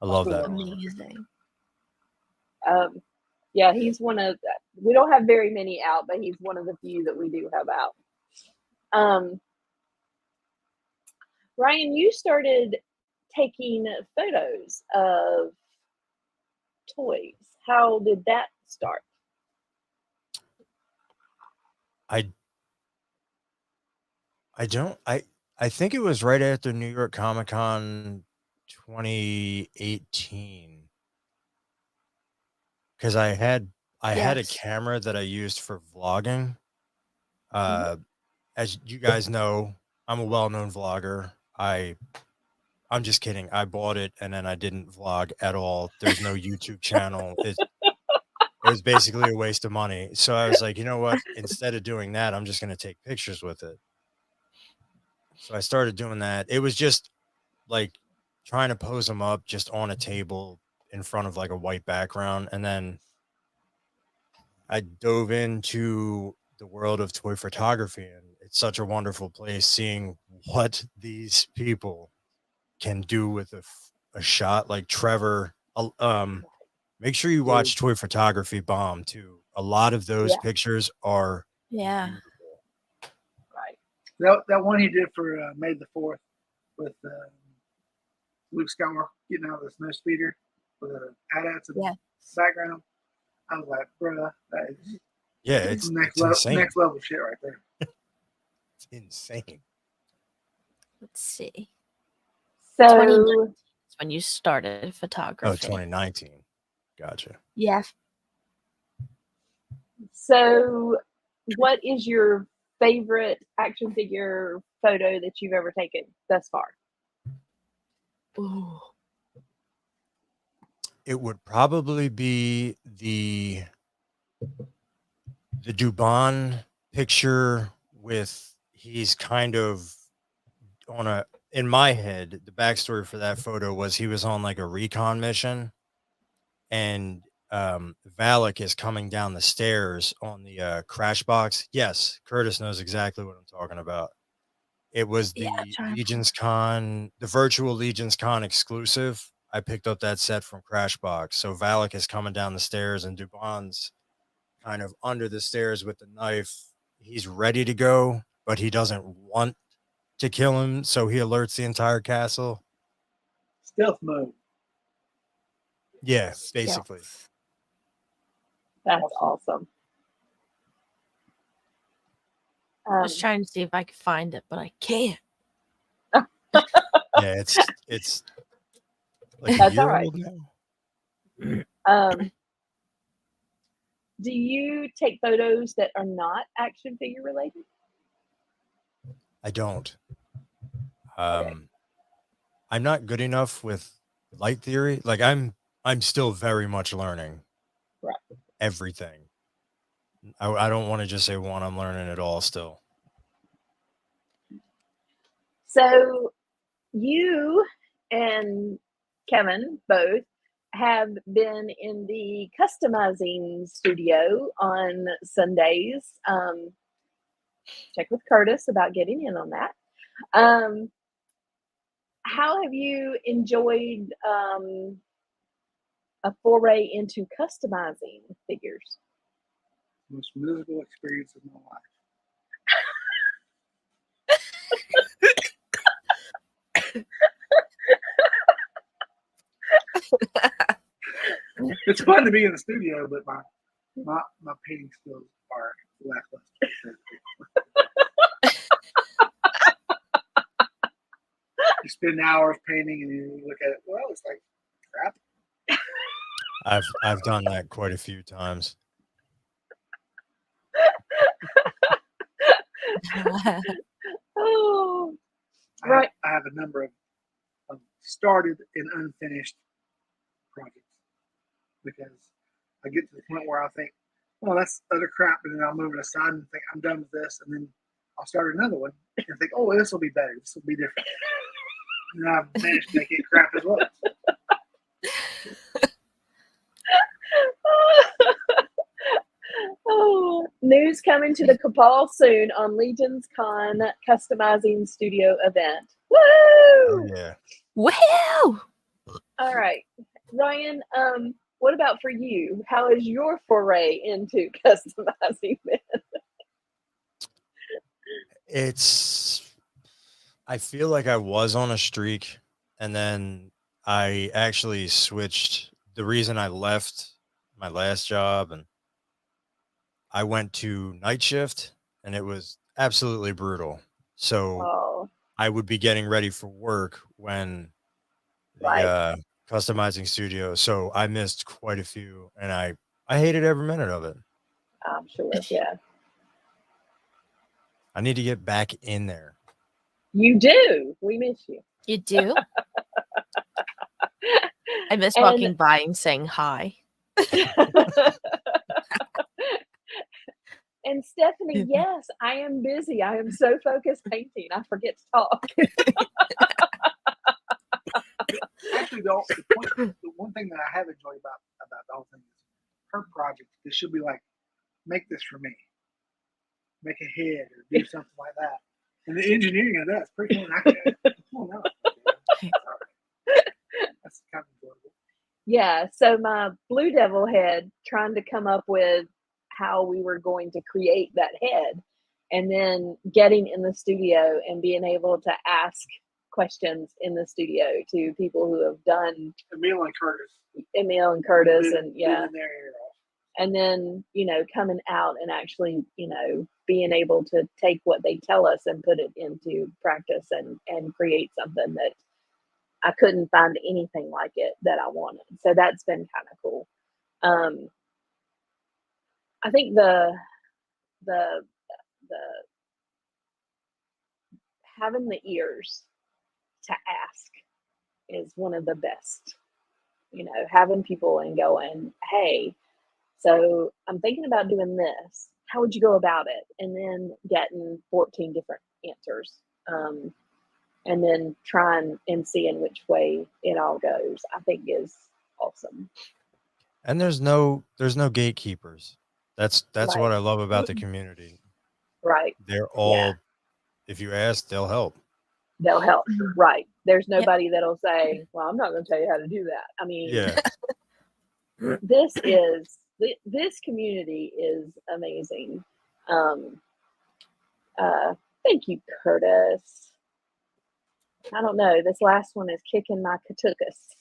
I love that. Amazing. Yeah, he's one of we don't have very many out, but he's one of the few that we do have out. Ryan, you started taking photos of toys. How did that start? I think it was right after New York Comic Con 2018. Because I had a camera that I used for vlogging. As you guys know, I'm a well-known vlogger. I'm just kidding. I bought it and then I didn't vlog at all. There's no YouTube channel. It was basically a waste of money. So I was like, you know what? Instead of doing that, I'm just going to take pictures with it. So I started doing that. It was just like trying to pose them up just on a table in front of like a white background. And then I dove into the world of toy photography, and it's such a wonderful place seeing what these people can do with a shot. Like Trevor, make sure you watch Toy Photography Bomb too. A lot of those pictures are beautiful. Right. That one he did for May the 4th with Luke Skywalker getting out of the snow speeder. crawdads in Yeah. the background. I was like, bruh, that is Yeah, it's insane. next level shit right there. It's insane. Let's see. 2019 So is when you started Oh, photography. 2019. Gotcha. Yeah. So, what is your favorite action figure photo that you've ever taken thus far? Ooh. It would probably be the Dubon picture with he's kind of on a in my head, the backstory for that photo was he was on like a recon mission and Valak is coming down the stairs on the crash box. Yes, Curtis knows exactly what I'm talking about. It was Yeah, the Legions Con, the virtual Legions Con exclusive. I picked up that set from Crashbox. So Valak is coming down the stairs and Dubon's kind of under the stairs with the knife. He's ready to go, but he doesn't want to kill him. So he alerts the entire castle. Stealth mode. Yeah, basically. That's awesome. Just trying to see if I can find it, but I can't. Yeah, it's like a That's year all right. old now. Do you take photos that are not action figure related? I don't. Okay. I'm not good enough with light theory. Like I'm still very much learning Right. everything. I don't want to just say one. I'm learning it all still. So you and Kevin both have been in the customizing studio on Sundays. Check with Curtis about getting in on that. How have you enjoyed a foray into customizing figures? Most miserable experience of my life. It's fun to be in the studio, but my painting skills are lackluster. You spend hours painting and you look at it, well, it's like crap. I've done that quite a few times. Oh, right. I have a number of started and unfinished projects because I get to the point where I think, well, that's other crap, and then I'll move it aside and think I'm done with this, and then I'll start another one and think, oh, this will be better, this will be different, and I've managed to make it crap as well. Oh, news coming to the Cabal soon on Legion's Con customizing studio event. Woo! Oh yeah. Wow! All right, Ryan. What about for you? How is your foray into customizing been? I feel like I was on a streak and then I actually switched. The reason I left my last job and I went to night shift and it was absolutely brutal. So Oh, I would be getting ready for work when the right. customizing studio. So I missed quite a few and I hated every minute of it. I'm sure. Yeah, I need to get back in there. you do. We miss you. You do? I miss And- walking by and saying hi. And Stephanie, yes, I am busy. I am so focused painting. I forget to talk. Actually, the one thing that I have enjoyed about the whole thing is her project. This should be like, make this for me, make a head or do something like that. And the engineering of that's pretty fun. That's kind of enjoyable. Yeah, so my Blue Devil head, trying to come up with how we were going to create that head, and then getting in the studio and being able to ask questions in the studio to people who have done Emil and Curtis. Emil and Curtis, Been- and been yeah, in their ear off. and then coming out and actually being able to take what they tell us and put it into practice and create something that I couldn't find anything like it that I wanted. So that's been kind of cool. I think the having the ears to ask is one of the best. Having people and going, hey, so I'm thinking about doing this. How would you go about it? And then getting 14 different answers. And then trying and seeing which way it all goes, I think is awesome. And there's no gatekeepers. That's Right. what I love about the community. Right. They're all, if you ask, they'll help. They'll help. Right. There's nobody that'll say, well, I'm not going to tell you how to do that. I mean, Yeah. this community is amazing. Thank you, Curtis. I don't know. This last one is kicking my katukas.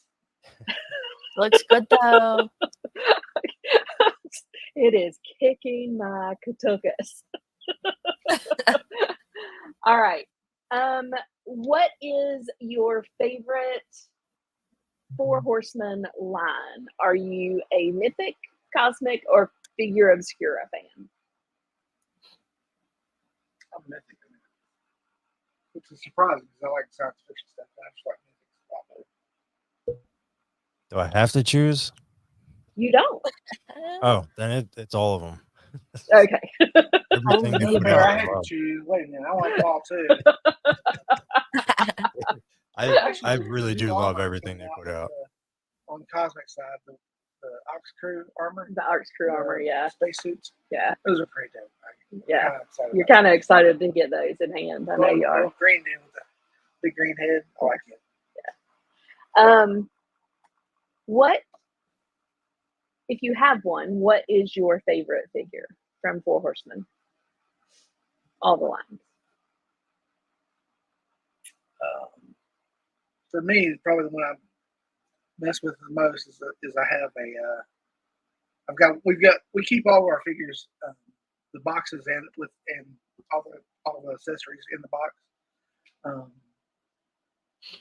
Looks good though. It is kicking my katukas. All right. What is your favorite Four Horsemen line? Are you a mythic, cosmic, or figure obscura fan? I'm mythic, which is surprising because I like science fiction stuff. But I just like mythics a lot better. Do I have to choose? You don't. Oh, then it's all of them. Okay. Everything they Oh, put Hey, out, I I had to love. choose. Wait a minute, I like all too. I really do love everything they put out. On the cosmic side, the Ox Crew armor, The Arcs Crew armor, yeah. spacesuits, Yeah. those are pretty dope. Yeah. Kinda excited You're about kind of excited to get those in hand. I know it. you are. Green dude with the big green head, I like it. What, if you have one, what is your favorite figure from Four Horsemen? All the lines. For me, probably the one I mess with the most is I have we keep all of our figures, the boxes and all the accessories in the box.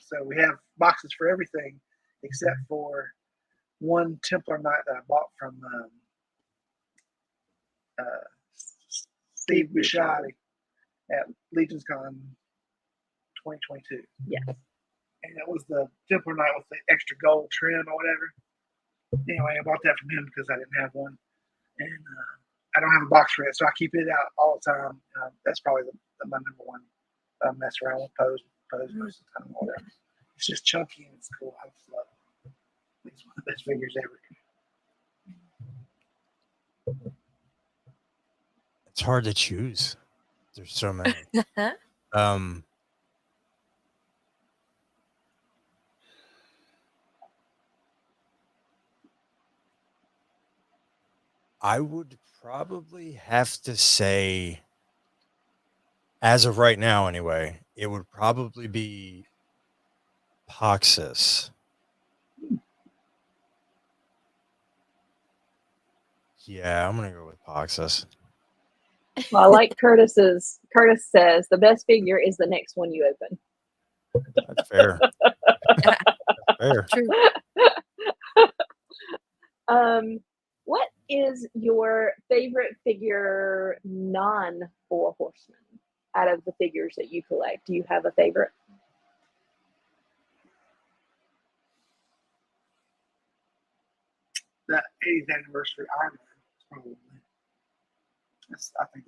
So we have boxes for everything except for one Templar Knight that I bought from Steve Bisciotti at Legion's Con 2022. Yes. And it was the Templar Knight with the extra gold trim or whatever. Anyway, I bought that from him because I didn't have one. And I don't have a box for it, so I keep it out all the time. That's probably my number one mess around with pose most of the time. Whatever. It's just chunky and it's cool. I just love it. It's one of the best figures ever. It's hard to choose. There's so many. I would probably have to say, as of right now anyway, it would probably be Poxus. Yeah, I'm gonna go with Poxus. Well, I like Curtis says the best figure is the next one you open. That's fair. That's fair. True. What is your favorite figure non-Four Horsemen out of the figures that you collect? Do you have a favorite? The 80th anniversary Iron Man is probably. I think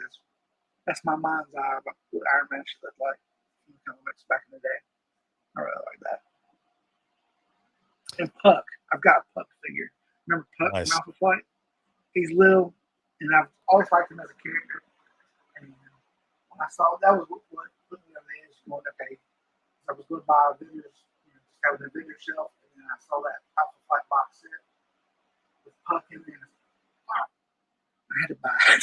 that's my mind's eye about what Iron Man should look like in the comics back in the day. I really like that. And Puck, I've got a Puck figure. Remember Puck Nice. from Alpha Flight? He's little, and I've always liked him as a character. And when I saw that was what put me on the edge going, okay. So I was going to buy a Avengers, just having a bigger shelf, and then I saw that Alpha Flight box set with Puck in there. Wow. I had to buy it.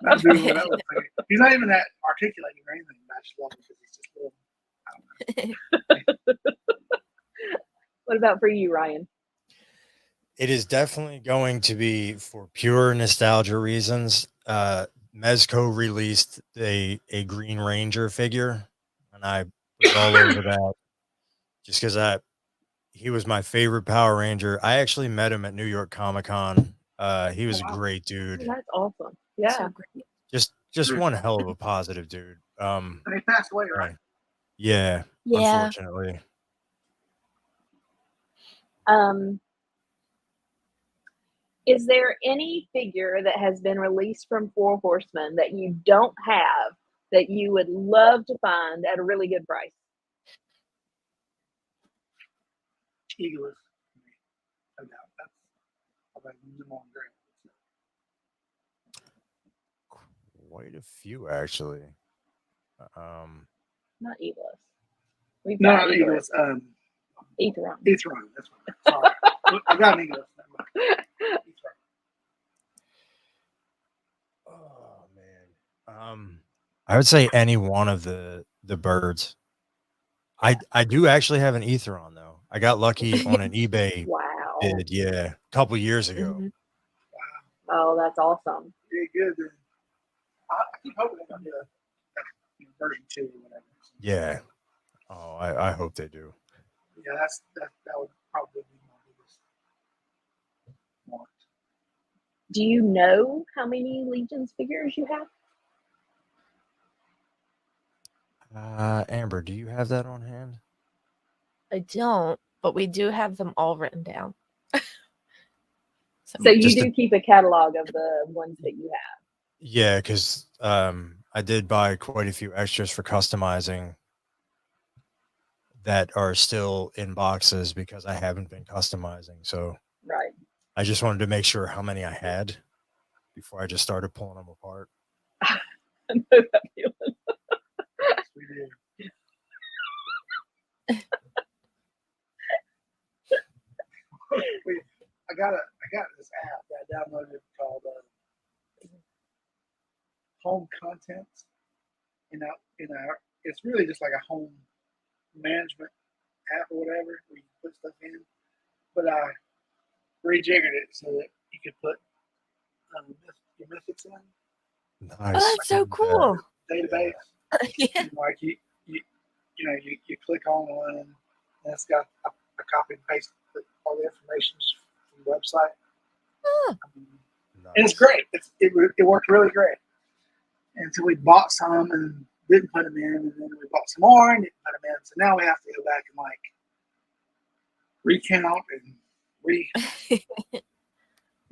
Not doing what I was thinking. He's not even that articulating or anything, but I just love him because he's just little. I don't know. What about for you, Ryan? It is definitely going to be for pure nostalgia reasons. Mezco released a Green Ranger figure, and I was all over that just because he was my favorite Power Ranger. I actually met him at New York Comic Con. He was a Wow. great Oh, dude. that's awesome. Yeah. So great. Just one hell of a positive dude. And he passed away, right? Yeah, Yeah. unfortunately. Is there any figure that has been released from Four Horsemen that you don't have that you would love to find at a really good price? Eagles. No doubt. That's about them on great. Quite a few actually. Not Eagles. We've No, got not Eagles. Aetheron. Aetheron. That's what. Sorry, I got an Eagles. Aetheron. Oh man. I would say any one of the birds. I do actually have an Aetheron though. I got lucky on an eBay Wow. bid, a couple years ago. Mhm. Oh, that's awesome. Yeah, good. Then. I keep hoping they're gonna do a version 2 or whatever. Yeah. Oh, I hope they do. Yeah, that would probably be my biggest want. Do you know how many Legions figures you have? Amber, do you have that on hand? I don't, but we do have them all written down. So you Just do keep a catalog of the ones that you have. Yeah, because I did buy quite a few extras for customizing that are still in boxes because I haven't been customizing. So Right. I just wanted to make sure how many I had before I just started pulling them apart. I know that feeling. Yes, we do. I got this app that I downloaded called Home Contents. It's really just like a home management app or whatever where you put stuff in. But I rejiggered it so that you could put your mythics in Nice. Oh, that's so cool. database. Yeah. And like you click on one and it's got a copy and paste all the information from the website. Oh. And it's great. It worked really great. And so we bought some and didn't put them in, and then we bought some more and didn't put them in. So now we have to go back and like recount and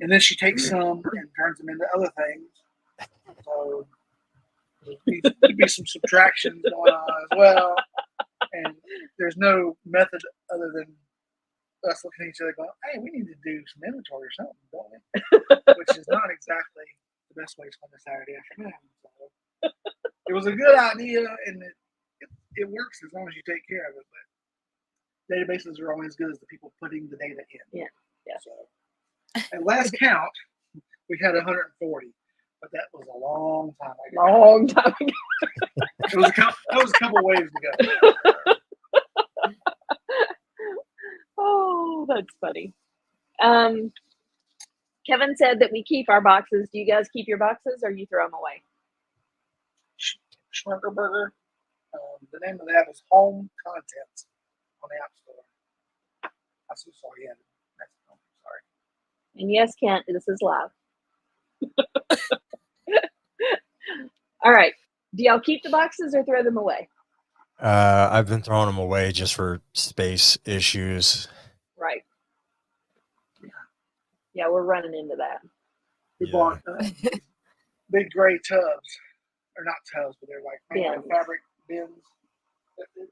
and then she takes some and turns them into other things. So there'd be some subtractions going on as well. And there's no method other than us looking at each other going, hey, we need to do some inventory or something, don't we? Which is not exactly the best way to spend a Saturday afternoon. So it was a good idea, and it works as long as you take care of it. But databases are only as good as the people putting the data in. Yeah. So at last count, we had 140, but that was a long time ago. Long time ago. It was a couple waves ago. Oh, that's funny. Kevin said that we keep our boxes. Do you guys keep your boxes or you throw them away? Schmirkerberger. The name of that is Home Contents on the App Store. I'm so sorry. Yeah, that's sorry. And yes, Kent, this is live. All right. Do y'all keep the boxes or throw them away? I've been throwing them away just for space issues. Right. Yeah, we're running into that. We bought big gray tubs, or not tubs, but they're like fabric bins. They're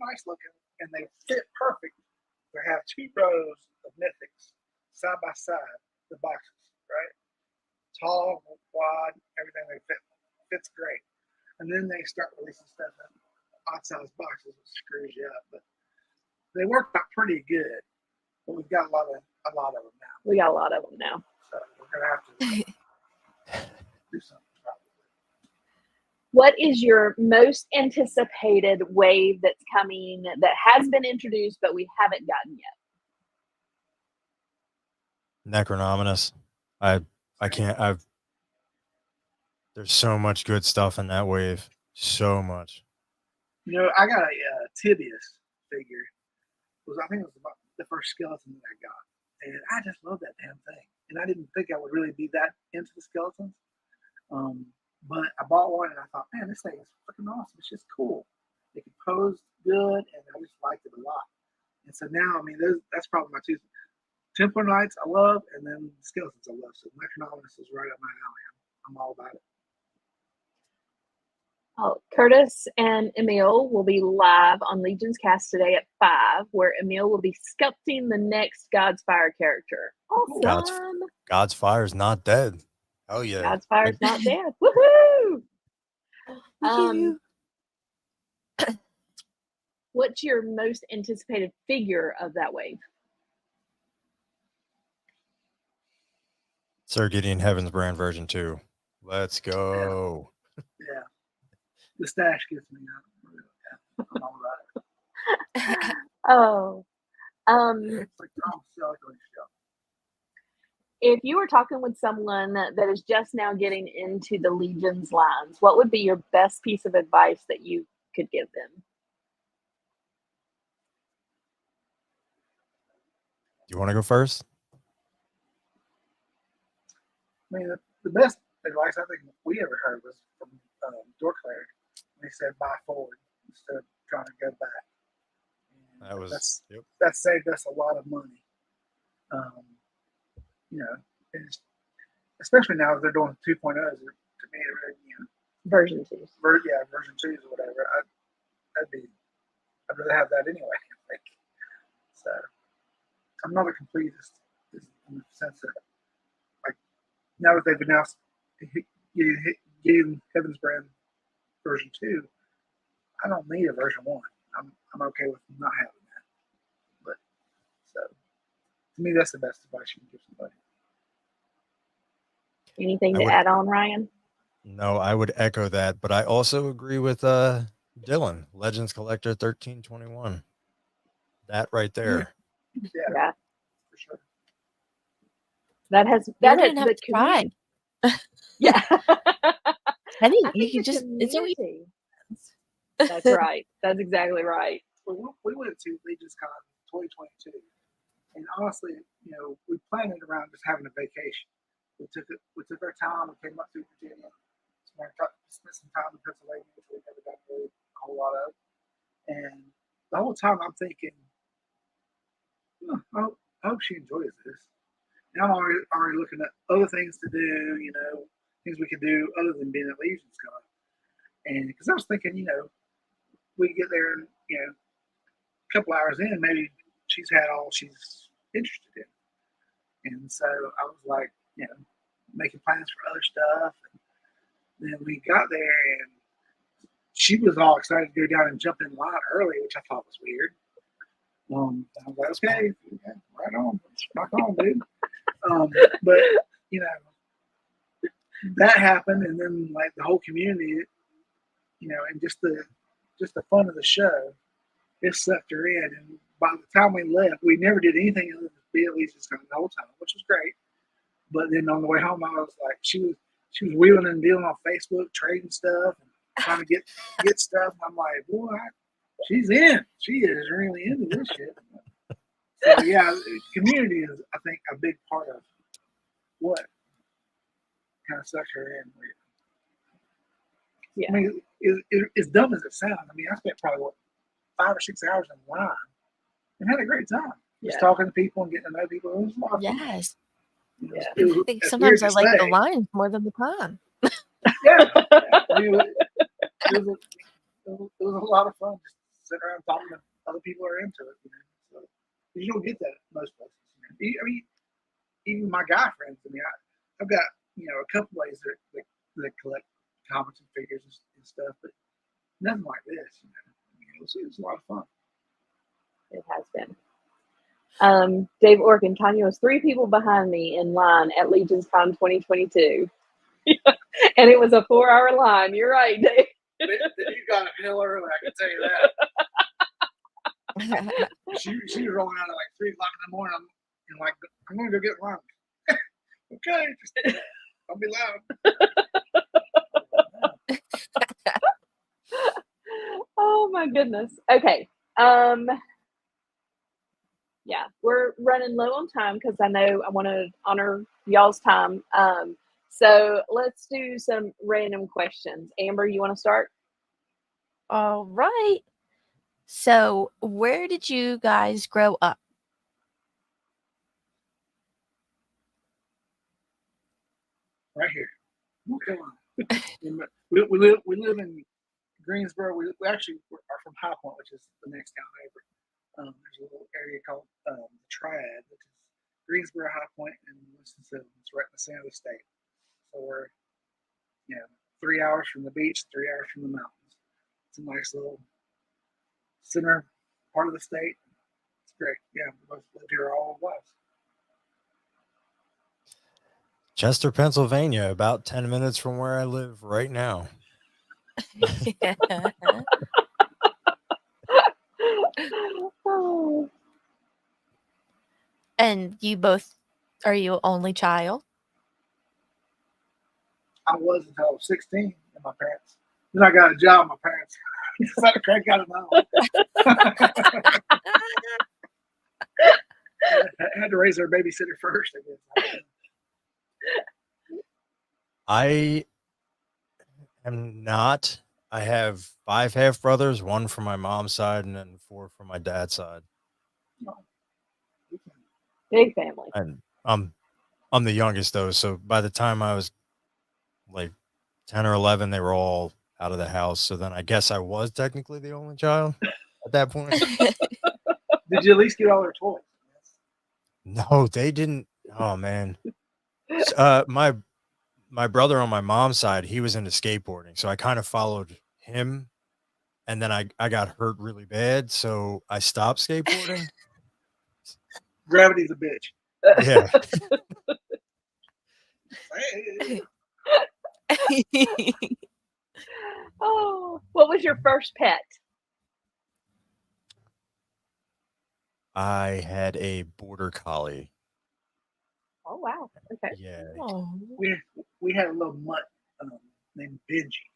nice looking, and they fit perfect. They have 2 rows of mythics side by side, the boxes, right? Tall, wide, everything fits great. And then they start releasing stuff in odd-sized boxes, which screws you up. But they work out pretty good. But we've got a lot of them now. We got a lot of them now. So we're gonna have to do something probably. What is your most anticipated wave that's coming that has been introduced but we haven't gotten yet? Necronominus. I can't. There's so much good stuff in that wave. So much. You know, I got a Tibius figure. I think it was about the first skeleton that I got, and I just love that damn thing. And I didn't think I would really be that into the skeletons, but I bought one and I thought, man, this thing is freaking awesome. It's just cool. It can pose good, and I just liked it a lot. And so now, I mean, that's probably my two. Templar Knights I love, and then skeletons I love. So Necronominus is right up my alley. I'm all about it. Oh, Curtis and Emil will be live on Legion's Cast today at 5, where Emil will be sculpting the next God's Fire character. Awesome. God's Fire's not dead. Oh yeah. God's Fire's not dead. Woohoo! What's your most anticipated figure of that wave? Sir Gideon Heaven's Brand version 2. Let's go. Yeah. The stash gets me out. I'm all about it. Oh. It's like Tom Selleck on his show. If you were talking with someone that is just now getting into the Legion's lines, what would be your best piece of advice that you could give them? Do you want to go first? I mean, the best advice I think we ever heard was from Dorclair. They said buy forward instead of trying to go back. And that saved us a lot of money. You know, especially now that they're doing 2.0s. To me, version 2s. Version 2s or whatever. I'd rather have that anyway. So I'm not a completist in the sense that, like, now that they've announced getting Heaven's Brand version 2, I don't need a version 1. I'm okay with not having that. But so to me, that's the best advice you can give somebody. Anything to add on, Ryan? No, I would echo that, but I also agree with Dylan, Legends Collector 1321. That right there. Yeah. For sure. You don't even have to try. Yeah. I think you can just. It's so easy. That's right. That's exactly right. We went to Legion's Con 2022, and honestly, we planned it around just having a vacation. We took our time. We came up through Virginia, spent some time in Pennsylvania, which we never got really a whole lot of. And the whole time I'm thinking, I hope she enjoys this. And I'm already looking at other things to do, things we could do other than being at Legion's Con. And because I was thinking, we get there and, a couple hours in, maybe she's had all she's interested in. And so I was like, making plans for other stuff. And then we got there and she was all excited to go down and jump in line early, which I thought was weird. I was like, okay, right on, rock on, dude. But that happened, and then like the whole community, and just the fun of the show, it sucked her in. And by the time we left, we never did anything other than be at Legion's Con the whole time, which was great. But then on the way home, I was like, she was wheeling and dealing on Facebook, trading stuff, and trying to get stuff. And I'm like, boy, she's in. She is really into this shit. So yeah, community is, I think, a big part of what kind of sucked her in. Yeah. I mean, as dumb as it sounds, I mean, I spent probably 5 or 6 hours in line and had a great time. Just talking to people and getting to know people. It was a lot of fun. Yes. Yeah. I think sometimes I like the lines more than the time. Yeah. I mean, it was a lot of fun just sitting around talking to other people who are into it. So, you don't get that at most places. I mean, even my guy friends. I mean, I've got a couple ways that collect comics and figures and stuff, but nothing like this. I mean, it was a lot of fun. It has been. Dave Orkin, Tanya was 3 people behind me in line at Legion's Con 2022. And it was a 4-hour line. You're right, Dave. You got up hell early, I can tell you that. She was rolling out at like 3 o'clock in the morning. I'm like, I'm gonna go get lunch. Okay, just don't be loud. Oh my goodness. Okay. Yeah, we're running low on time because I know I want to honor y'all's time. So let's do some random questions. Amber, you want to start? All right. So, where did you guys grow up? Right here. Come on. We live in Greensboro. We actually are from High Point, which is the next town over. There's a little area called the Triad, which is Greensboro, High Point, and Winston-Salem. It's right in the center of the state. So we're 3 hours from the beach, 3 hours from the mountains. It's a nice little center part of the state. It's great. Yeah, we both lived here all our lives. Chester, Pennsylvania, about 10 minutes from where I live right now. Oh. And you both, are you only child? I was until I was 16 and my parents. Then I got a job, my parents. So I crank out of my own. I had to raise our babysitter first, I guess. I am not. I have 5 half brothers, 1 from my mom's side and then 4 from my dad's side. Big family. And I'm the youngest though, so by the time I was like 10 or 11, they were all out of the house. So then I guess I was technically the only child at that point. Did you at least get all their toys? No, they didn't. Oh man. My brother on my mom's side, he was into skateboarding, so I kind of followed him, and then I got hurt really bad, so I stopped skateboarding. Gravity's a bitch. Yeah. Oh, what was your first pet? I had a border collie. Oh wow. Okay. Yeah. Oh. We had a little mutt named Benji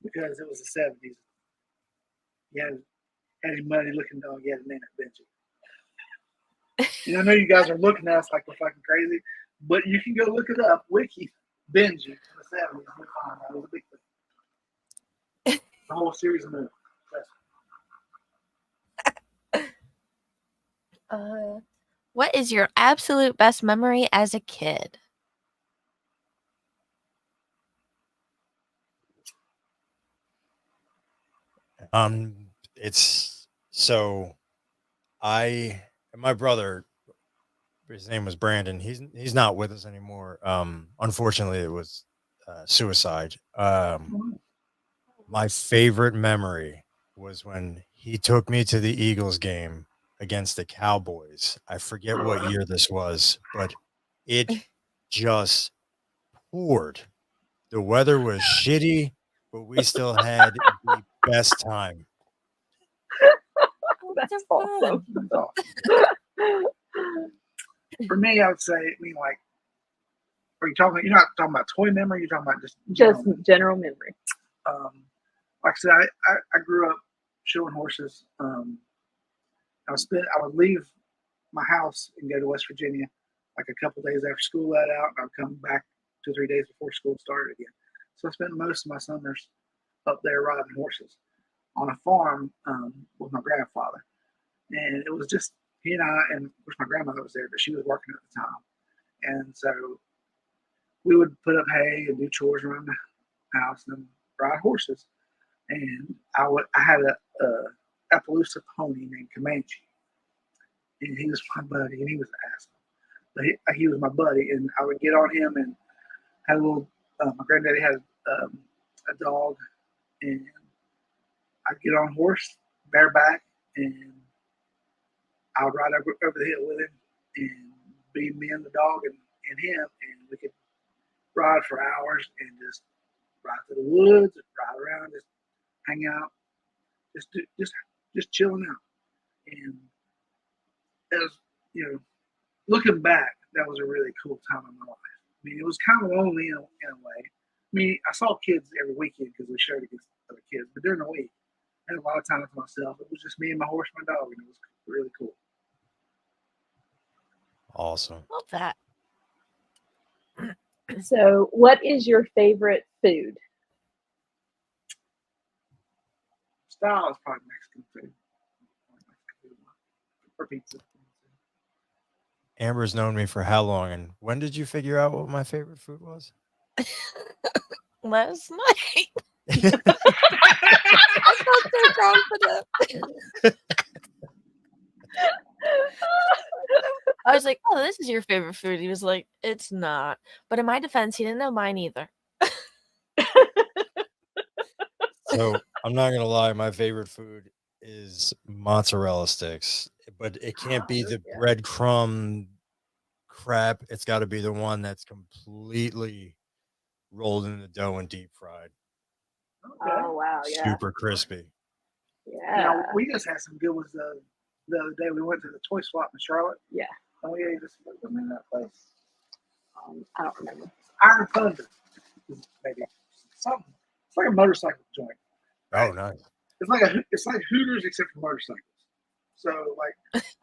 because it was the 70s. He had a muddy looking dog. He had to name it Benji. And I know you guys are looking at us like we're fucking crazy, but you can go look it up. Wiki Benji in the 70s. You'll find that was a big thing. The whole series of movies. What is your absolute best memory as a kid? It's so my brother, his name was Brandon. He's not with us anymore. Unfortunately, it was suicide. My favorite memory was when he took me to the Eagles game against the Cowboys. I forget what year this was, but it just poured. The weather was shitty, but we still had the best time. That's awesome. For me, I would say, like, you're not talking about toy memory, you're talking about just general memory. Like I said, I grew up showing horses. I would leave my house and go to West Virginia like a couple days after school let out, and I'd come back 2 or 3 days before school started again. So I spent most of my summers up there riding horses on a farm with my grandfather. And it was just he and I, and of course my grandmother was there, but she was working at the time. And so we would put up hay and do chores around the house and ride horses. And I had a Appaloosa pony named Comanche. And he was my buddy, and he was an asshole. But he was my buddy, and I would get on him and had a little. My granddaddy had a dog, and I'd get on a horse bareback, and I would ride over the hill with him, and be me and the dog and him, and we could ride for hours and just ride to the woods, ride around, just hang out, just chilling out. And as looking back, that was a really cool time in my life. I mean, it was kind of lonely in a way. I mean, I saw kids every weekend because we shared against other kids, but during the week, I had a lot of time to myself. It was just me and my horse, and my dog, and it was really cool. Awesome. Love that. So, what is your favorite food? Style is probably Mexican food. Or pizza. Amber's known me for how long, and when did you figure out what my favorite food was? Last night. I felt so confident. I was like, "Oh, this is your favorite food." He was like, "It's not." But in my defense, he didn't know mine either. So I'm not gonna lie, my favorite food is mozzarella sticks, but it can't be the yeah. breadcrumb crap. It's got to be the one that's completely rolled in the dough and deep fried, Okay. Oh wow, yeah, super crispy. yeah. Now, we just had some good ones the other day. We went to the toy swap in Charlotte. Yeah. And we ate this, what was the name of that place? I don't remember. Iron Thunder. Maybe something. It's like a motorcycle joint. Oh, nice. It's like Hooters except for motorcycles. So like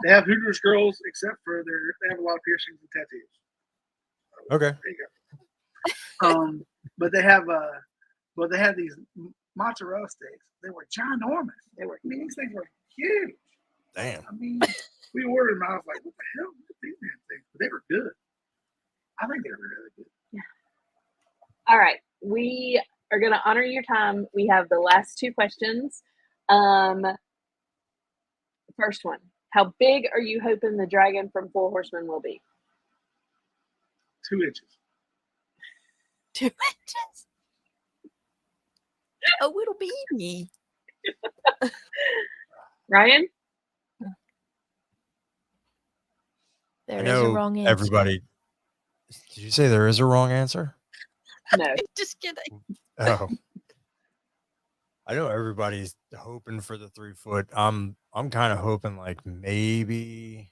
they have Hooters girls except for they have a lot of piercings and tattoos. Okay. There you go. But they have these mozzarella sticks. They were ginormous. These things were huge. Damn. I mean, we ordered them. I was like, what the hell? Look at these damn things. But they were good. I think they were really good. Yeah. All right. We are going to honor your time. We have the last two questions. First one. How big are you hoping the dragon from Four Horsemen will be? 2 inches. 2 inches. A little baby. Ryan? I There is know a wrong answer. everybody. Did you say there is a wrong answer? No. Just kidding. Oh. I know everybody's hoping for the 3 foot. I'm kind of hoping like maybe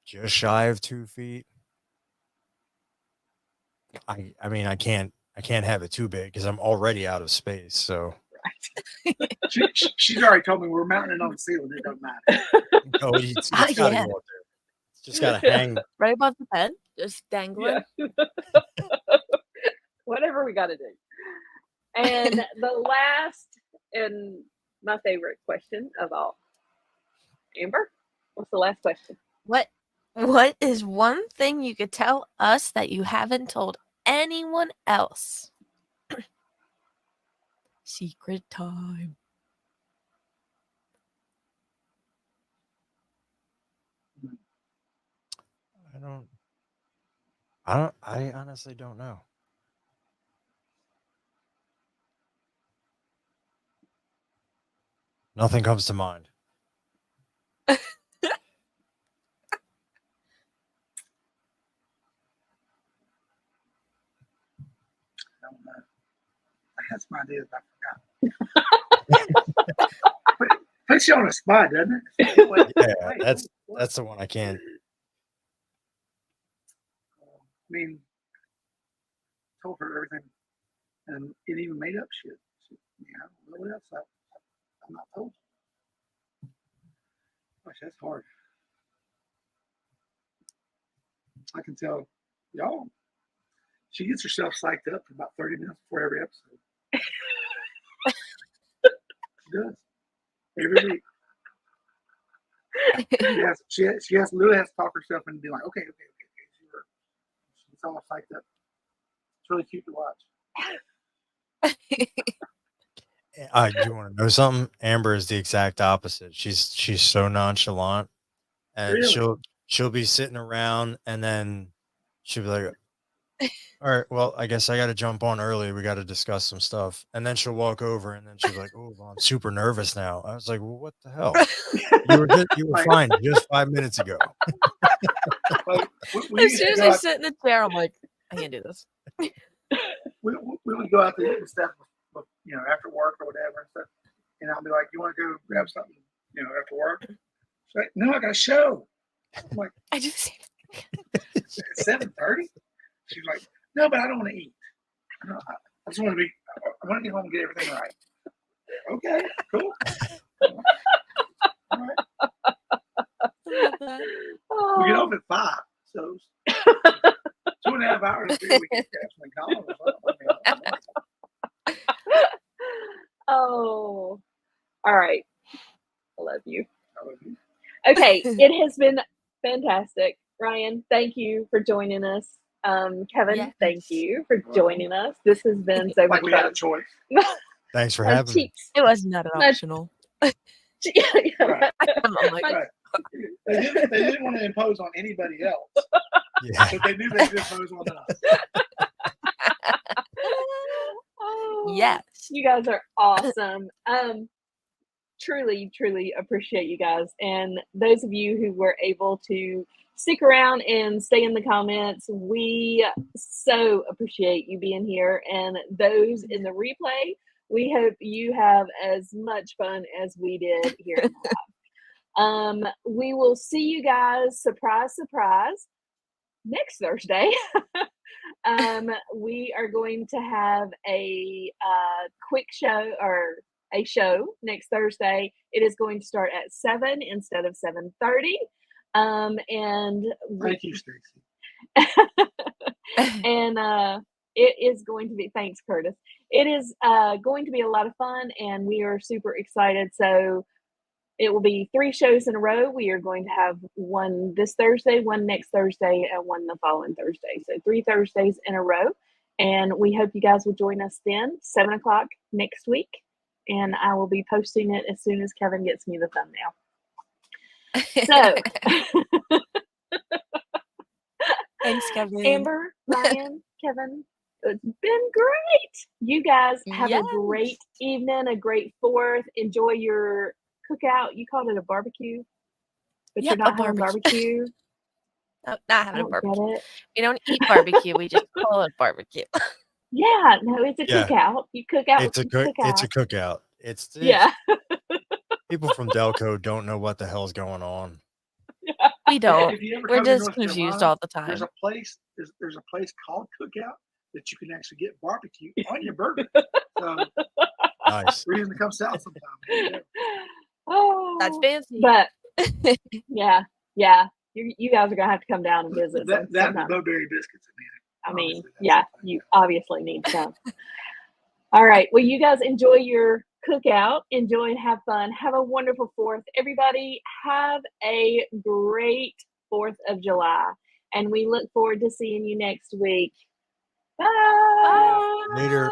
just shy of 2 feet. I mean I can't have it too big because I'm already out of space. So She's already told me we're mounting it on the ceiling. It doesn't matter. oh, it's gotta go up Yeah. there. It's just gotta hang. Right above the bed, just dangling. Yeah. Whatever we got to do. And the last and my favorite question of all. Amber, what's the last question? What is one thing you could tell us that you haven't told anyone else? Secret time. I honestly don't know. Nothing comes to mind. I had some ideas, I forgot. Puts you on a spot, doesn't it? Yeah, that's the one I can't. I mean, told her everything, and it even made up shit. I don't know what else I'm not told. Gosh, that's hard. I can tell y'all. She gets herself psyched up for about 30 minutes before every episode. She does. Every week. She literally has to talk herself and be like, okay. She's all psyched up. It's really cute to watch. You want to know something? Amber is the exact opposite. She's so nonchalant, and Really? she'll be sitting around, and then she'll be like, "All right, well, I guess I got to jump on early. We got to discuss some stuff." And then she'll walk over, and then she's like, "Oh, well, I'm super nervous now." I was like, "Well, what the hell? You were fine just 5 minutes ago." Like, we As used soon to as go I out, sit in the chair, I'm like, I can't do this. we would go out to eat and stuff, after work or whatever and stuff. And I'll be like, "You want to go grab something, after work?" She's like, "No, I got a show." I'm like, I do the same. "It's 7:30." She's like, "No, but I don't want to eat. I just want to I want to get home and get everything right." Okay, cool. All right. I love that. We get Oh, off at 5, so 2.5 hours before we get grab some McDonald's or something. oh. All right. I love you. I love you. Okay, it has been fantastic. Ryan, thank you for joining us. Kevin, thank Yes. you for joining us. This has been so Like much we had a fun. choice. Thanks for My having me. cheeks. It was not an My- optional. Yeah, Right. I'm like, my- They didn't want to impose on anybody else, Yeah. but they knew they could impose on us. Oh, yes. you guys are awesome. Truly, truly appreciate you guys. And those of you who were able to stick around and stay in the comments, we so appreciate you being here. And those in the replay, we hope you have as much fun as we did here in live. We will see you guys, surprise, surprise, next Thursday. We are going to have a quick show or a show next Thursday. It is going to start at 7 instead of 7:30. And Thank you, Stacy. and it is going to be, thanks, Curtis. It is going to be a lot of fun, and we are super excited. So it will be 3 shows in a row. We are going to have one this Thursday, one next Thursday, and one the following Thursday. So 3 Thursdays in a row. And we hope you guys will join us then, 7 o'clock next week. And I will be posting it as soon as Kevin gets me the thumbnail. So, Thanks, Kevin. Amber, Ryan, Kevin, it's been great. You guys have Yes. a great evening, a great 4th. Enjoy your cookout. You called it a barbecue, but Yeah, you're not a having barbecue. barbecue. No, not I having a don't barbecue. get it. We don't eat barbecue. We just call it barbecue. Yeah, no, it's a Yeah. cookout. You cook out. It's a cookout. It's Yeah. people from Delco don't know what the hell's going on. We don't. If you ever We're come to just North confused Carolina, all the there's time. a place called Cookout that you can actually get barbecue on your burger. So Nice. reason to come south sometime. Yeah. Oh, That's fancy. but yeah. You guys are gonna have to come down and visit That and sometime. blueberry biscuits. I mean, Obviously, that's yeah, something, you yeah. obviously need some. All right. Well, you guys enjoy your cookout. Enjoy and have fun. Have a wonderful 4th. Everybody, have a great 4th of July. And we look forward to seeing you next week. Bye. Bye. Later.